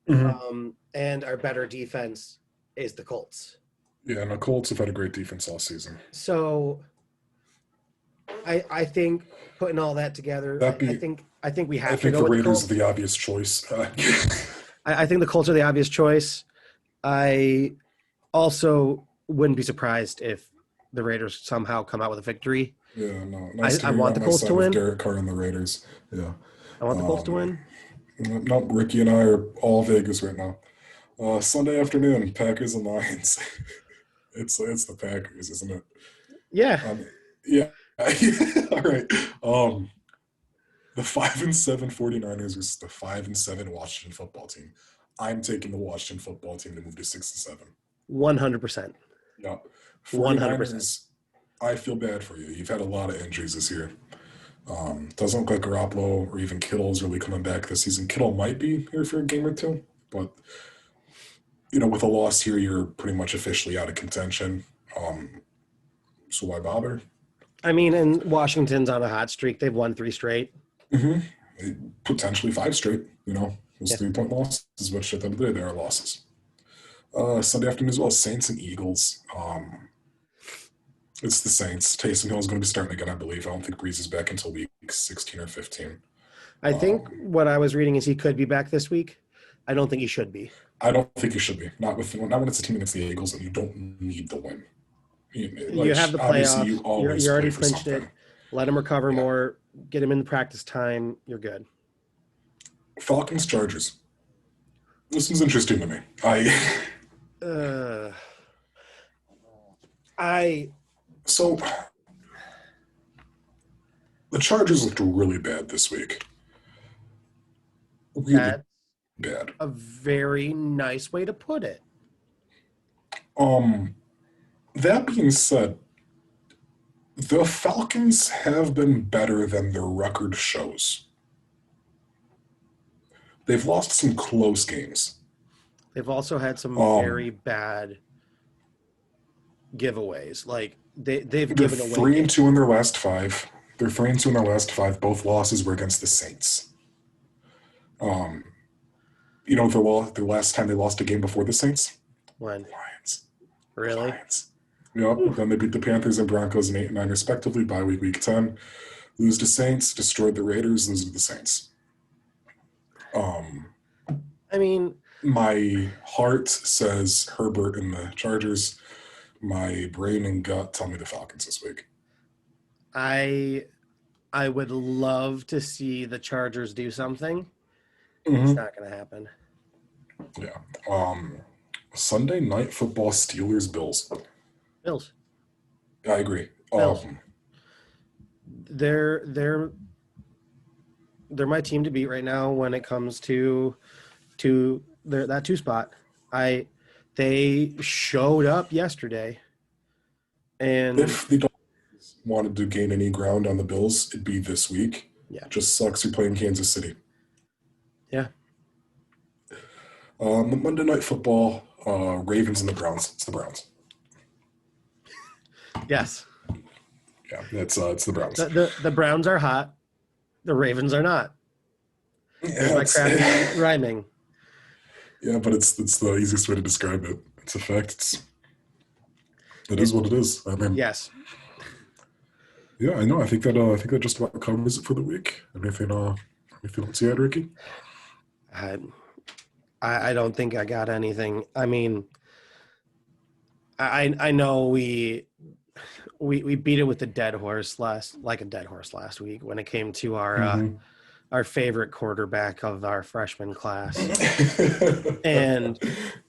Speaker 2: and our better defense is the Colts.
Speaker 1: Yeah, and the Colts have had a great defense all season.
Speaker 2: So, I think putting all that together, I think we have to go with the Raiders
Speaker 1: are the obvious choice.
Speaker 2: I think the Colts are the obvious choice. I also wouldn't be surprised if the Raiders somehow come out with a victory.
Speaker 1: Yeah, no.
Speaker 2: I want the Colts to win.
Speaker 1: Derek Carr and the Raiders. Yeah.
Speaker 2: I want the Colts to win.
Speaker 1: No, Ricky and I are all Vegas right now. Sunday afternoon, Packers and Lions. It's the Packers, isn't it?
Speaker 2: Yeah.
Speaker 1: Yeah. All right. The 5-7 49ers versus the 5-7 Washington football team. I'm taking the Washington football team to move to 6-7.
Speaker 2: 100%.
Speaker 1: Yeah. 100%. I feel bad for you. You've had a lot of injuries this year. Doesn't look like Garoppolo or even Kittle's really coming back this season. Kittle might be here for a game or two, but with a loss here, you're pretty much officially out of contention. So why bother?
Speaker 2: I mean, and Washington's on a hot streak. They've won 3 straight.
Speaker 1: Mm-hmm. Potentially 5 straight. Those 3-point losses, but shit, they are losses. Sunday afternoon as well, Saints and Eagles. It's the Saints. Taysom Hill is going to be starting again, I believe. I don't think Breeze is back until week 16 or 15.
Speaker 2: I think what I was reading is he could be back this week. I don't think he should be.
Speaker 1: I don't think he should be. Not when it's a team against the Eagles and you don't need the win.
Speaker 2: You have the playoff. You already clinched it. Let him recover more. Get him in the practice time. You're good.
Speaker 1: Falcons Chargers. This one's interesting to me. So the Chargers looked really bad this week. Really bad.
Speaker 2: A very nice way to put it.
Speaker 1: That being said, the Falcons have been better than their record shows. They've lost some close games.
Speaker 2: They've also had some very bad giveaways. Like they've given away.
Speaker 1: 3-2 in their last 5. They're 3-2 in their last 5. Both losses were against the Saints. The last time they lost a game before the Saints?
Speaker 2: When?
Speaker 1: Lions.
Speaker 2: Really?
Speaker 1: Lions. Yep. Then they beat the Panthers and Broncos in 8 and 9 respectively. Bye week 10. Lose to Saints. Destroyed the Raiders. Lose to the Saints.
Speaker 2: I mean,
Speaker 1: my heart says Herbert and the Chargers. My brain and gut tell me the Falcons this week.
Speaker 2: I I would love to see the Chargers do something. It's
Speaker 1: Hmm.
Speaker 2: not going to happen.
Speaker 1: Yeah. Sunday night football, Steelers Bills.
Speaker 2: Bills.
Speaker 1: I agree.
Speaker 2: Bills. They're they're my team to beat right now when it comes to that two spot. I They showed up yesterday, and
Speaker 1: If the Dolphins wanted to gain any ground on the Bills, it'd be this week.
Speaker 2: yeah,
Speaker 1: Just sucks you're playing Kansas City.
Speaker 2: yeah,
Speaker 1: Monday night football, Ravens and the Browns. It's the Browns.
Speaker 2: yes.
Speaker 1: Yeah, it's the Browns.
Speaker 2: The Browns are hot. The Ravens are not. There's
Speaker 1: Yeah,
Speaker 2: my crappy rhyming.
Speaker 1: yeah, but it's the easiest way to describe it. It's a fact. It is
Speaker 2: It,
Speaker 1: what it is. I mean,
Speaker 2: yes.
Speaker 1: yeah, I know. I think that just about covers it for the week. Anything else you had, Ricky?
Speaker 2: I I don't think I got anything. I mean, I know we beat it with a dead horse last week when it came to
Speaker 1: Hmm.
Speaker 2: our favorite quarterback of our freshman class. And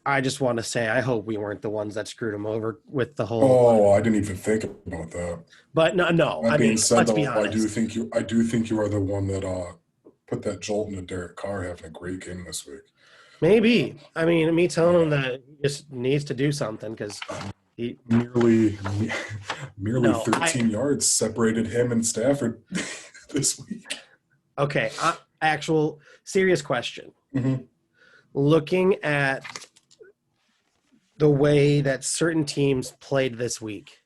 Speaker 2: I just want to say I hope we weren't the ones that screwed him over with the whole.
Speaker 1: Oh, I didn't even think about that.
Speaker 2: But no.
Speaker 1: That
Speaker 2: I
Speaker 1: being
Speaker 2: mean,
Speaker 1: said,
Speaker 2: let's be
Speaker 1: though,
Speaker 2: honest.
Speaker 1: I do think you are the one that put that jolt into Derek Carr having a great game this week.
Speaker 2: Maybe. I mean, me telling him
Speaker 1: Yeah,
Speaker 2: that he just needs to do something because he.
Speaker 1: merely merely
Speaker 2: No, I
Speaker 1: 13 yards separated him and Stafford this week.
Speaker 2: okay. Actual serious question.
Speaker 1: Hmm.
Speaker 2: Looking at the way that certain teams played this week,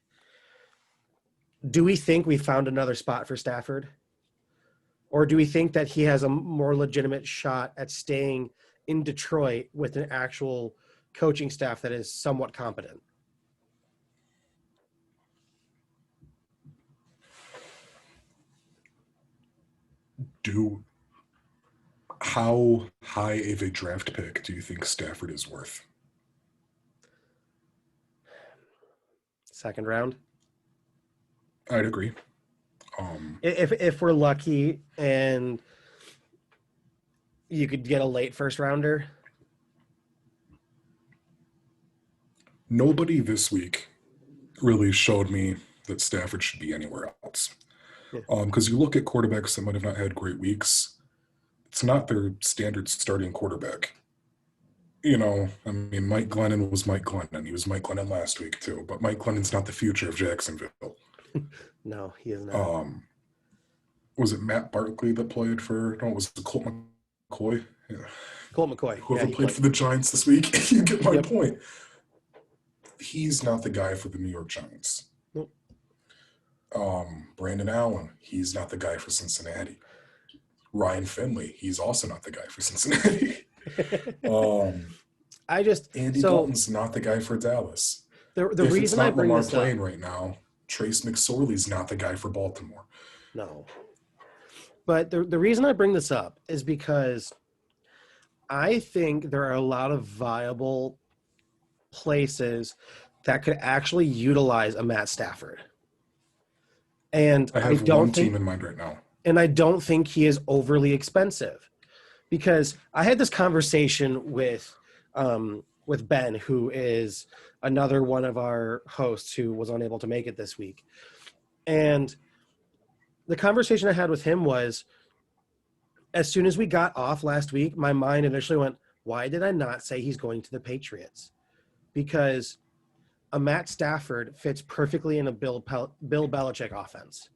Speaker 2: do we think we found another spot for Stafford? Or do we think that he has a more legitimate shot at staying in Detroit with an actual coaching staff that is somewhat competent?
Speaker 1: Do How high of a draft pick do you think Stafford is worth?
Speaker 2: Second round?
Speaker 1: I'd agree. Um,
Speaker 2: If we're lucky and you could get a late first rounder.
Speaker 1: Nobody this week really showed me that Stafford should be anywhere else.
Speaker 2: Yeah.
Speaker 1: Because you look at quarterbacks that might have not had great weeks, it's not their standard starting quarterback. I mean, Mike Glennon was Mike Glennon. He was Mike Glennon last week too, but Mike Glennon's not the future of Jacksonville.
Speaker 2: No, he is not.
Speaker 1: Um, was it Matt Barkley that played for? No, it was Colt McCoy. Yeah.
Speaker 2: Colt McCoy. Yeah,
Speaker 1: Whoever
Speaker 2: he
Speaker 1: played
Speaker 2: played.
Speaker 1: for the Giants this week, you get my
Speaker 2: Yep.
Speaker 1: point. He's not the guy for the New York Giants.
Speaker 2: Nope.
Speaker 1: Brandon Allen, he's not the guy for Cincinnati. Ryan Finley, he's also not the guy for Cincinnati.
Speaker 2: I just
Speaker 1: Andy
Speaker 2: so
Speaker 1: Dalton's not the guy for Dallas.
Speaker 2: the
Speaker 1: If it's
Speaker 2: reason I
Speaker 1: not
Speaker 2: bring
Speaker 1: Lamar
Speaker 2: this up.
Speaker 1: playing right now, Trace McSorley's not the guy for Baltimore.
Speaker 2: No. But the reason I bring this up is because I think there are a lot of viable places that could actually utilize a Matt Stafford. And
Speaker 1: I have one team in mind right now.
Speaker 2: I don't think he is overly expensive, because I had this conversation with Ben, who is another one of our hosts who was unable to make it this week. And the conversation I had with him was, as soon as we got off last week, my mind initially went, why did I not say he's going to the Patriots? Because a Matt Stafford fits perfectly in a Bill Belichick offense.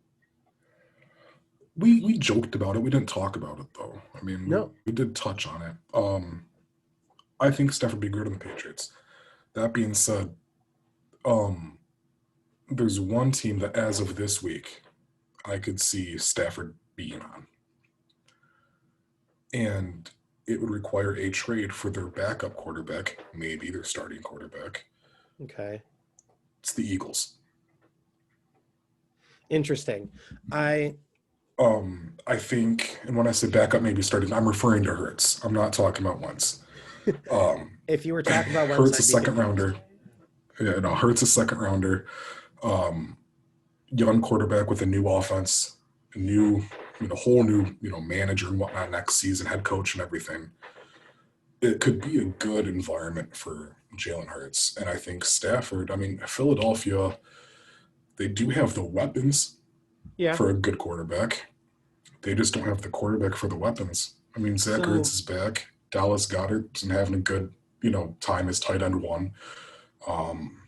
Speaker 1: We joked about it. We didn't talk about it though. I mean,
Speaker 2: No.
Speaker 1: we did touch on it. I think Stafford would be good on the Patriots. That being said, there's one team that, as of this week, I could see Stafford being on, and it would require a trade for their backup quarterback, maybe their starting quarterback.
Speaker 2: Okay.
Speaker 1: It's the Eagles.
Speaker 2: Interesting.
Speaker 1: I think, and when I say backup, maybe starting, I'm referring to Hurts. I'm not talking about Wentz.
Speaker 2: If you were talking about Wentz,
Speaker 1: Hurts a
Speaker 2: I'd be
Speaker 1: second
Speaker 2: confused.
Speaker 1: rounder. Yeah, no, Hurts a second rounder. Um, Young quarterback with a new offense, a new, whole new, manager and whatnot next season, head coach and everything. It could be a good environment for Jalen Hurts. And I think Stafford, I mean, Philadelphia, they do have the weapons
Speaker 2: Yeah.
Speaker 1: for a good quarterback. They just don't have the quarterback for the weapons. I mean, Zach Ertz
Speaker 2: So
Speaker 1: is back. Dallas Goedert's been having a good, time as tight end one. Um,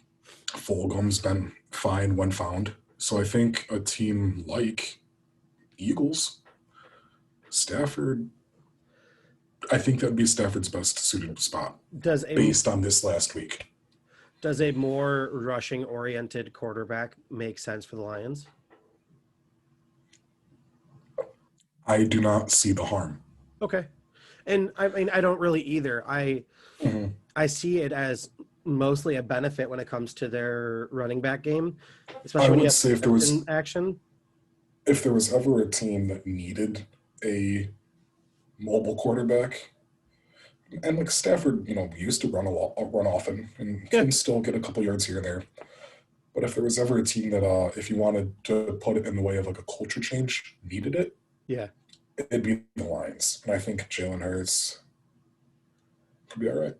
Speaker 1: Fulgham's been fine when found. So I think a team like Eagles, Stafford, I think that'd be Stafford's best suited spot
Speaker 2: does a
Speaker 1: based on this last week.
Speaker 2: does a more rushing oriented quarterback make sense for the Lions?
Speaker 1: I do not see the harm.
Speaker 2: Okay. And I mean, I don't really either.
Speaker 1: Mhm.
Speaker 2: I see it as mostly a benefit when it comes to their running back game,
Speaker 1: I
Speaker 2: especially when you
Speaker 1: would
Speaker 2: have
Speaker 1: say
Speaker 2: Swift in action.
Speaker 1: if there was ever a team that needed a mobile quarterback, and like Stafford, used to run often and
Speaker 2: Yeah.
Speaker 1: can still get a couple yards here and there. But if there was ever a team that, if you wanted to put it in the way of like a culture change, needed it,
Speaker 2: Yeah.
Speaker 1: it'd be the Lions. And I think Jalen Hurts could be all right.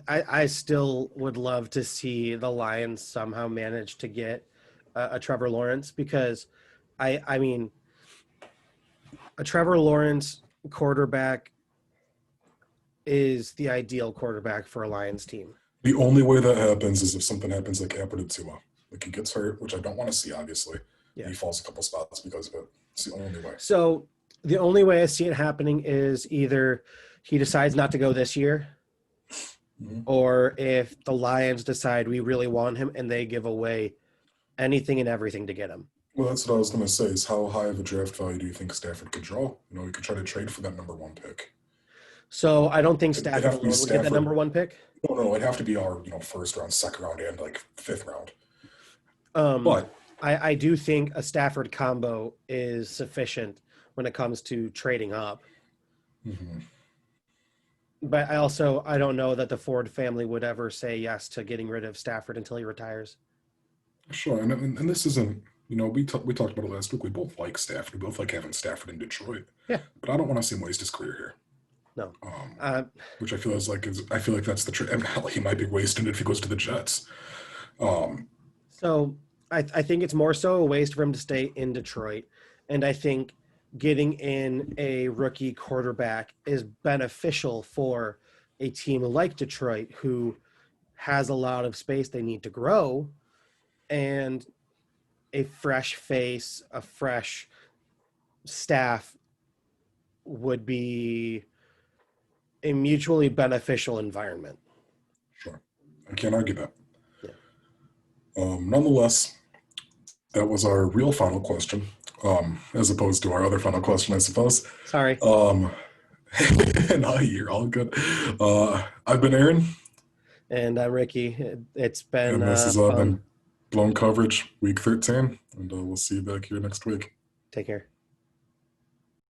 Speaker 2: I still would love to see the Lions somehow manage to get a Trevor Lawrence because I mean a Trevor Lawrence quarterback is the ideal quarterback for a Lions team.
Speaker 1: The only way that happens is if something happens like happened to Tua. Like he gets hurt, which I don't want to see, obviously.
Speaker 2: Yeah.
Speaker 1: He falls a couple spots because of it. It's the only way.
Speaker 2: So the only way I see it happening is either he decides not to go this year,
Speaker 1: Mhm.
Speaker 2: or if the Lions decide we really want him and they give away anything and everything to get him.
Speaker 1: Well, that's what I was going to say is how high of a draft value do you think Stafford could draw? You could try to trade for that number one pick.
Speaker 2: So I don't think
Speaker 1: It'd
Speaker 2: Stafford
Speaker 1: have to be
Speaker 2: alone would get that
Speaker 1: Stafford.
Speaker 2: number one pick.
Speaker 1: No, it'd have to be our, first round, second round, and like fifth round.
Speaker 2: Um,
Speaker 1: But
Speaker 2: I do think a Stafford combo is sufficient when it comes to trading up.
Speaker 1: mhm.
Speaker 2: But I don't know that the Ford family would ever say yes to getting rid of Stafford until he retires.
Speaker 1: Sure, and this isn't, we talked about it last week. We both like Stafford. We both like having Stafford in Detroit.
Speaker 2: Yeah.
Speaker 1: But I don't want to see him waste his career here.
Speaker 2: No.
Speaker 1: Which I feel I feel like that's the and hell, he might be wasting it if he goes to the Jets.
Speaker 2: So I think it's more so a waste for him to stay in Detroit. And I think getting in a rookie quarterback is beneficial for a team like Detroit who has a lot of space they need to grow, and a fresh face, a fresh staff would be a mutually beneficial environment.
Speaker 1: Sure, I can't argue that.
Speaker 2: Yeah.
Speaker 1: Nonetheless, that was our real final question, as opposed to our other final question, I suppose.
Speaker 2: Sorry.
Speaker 1: No, you're all good. I've been Aaron,
Speaker 2: And I'm Ricky. It's been
Speaker 1: and this has
Speaker 2: fun.
Speaker 1: been Blown Coverage, Week 13, and we'll see you back here next week.
Speaker 2: Take care.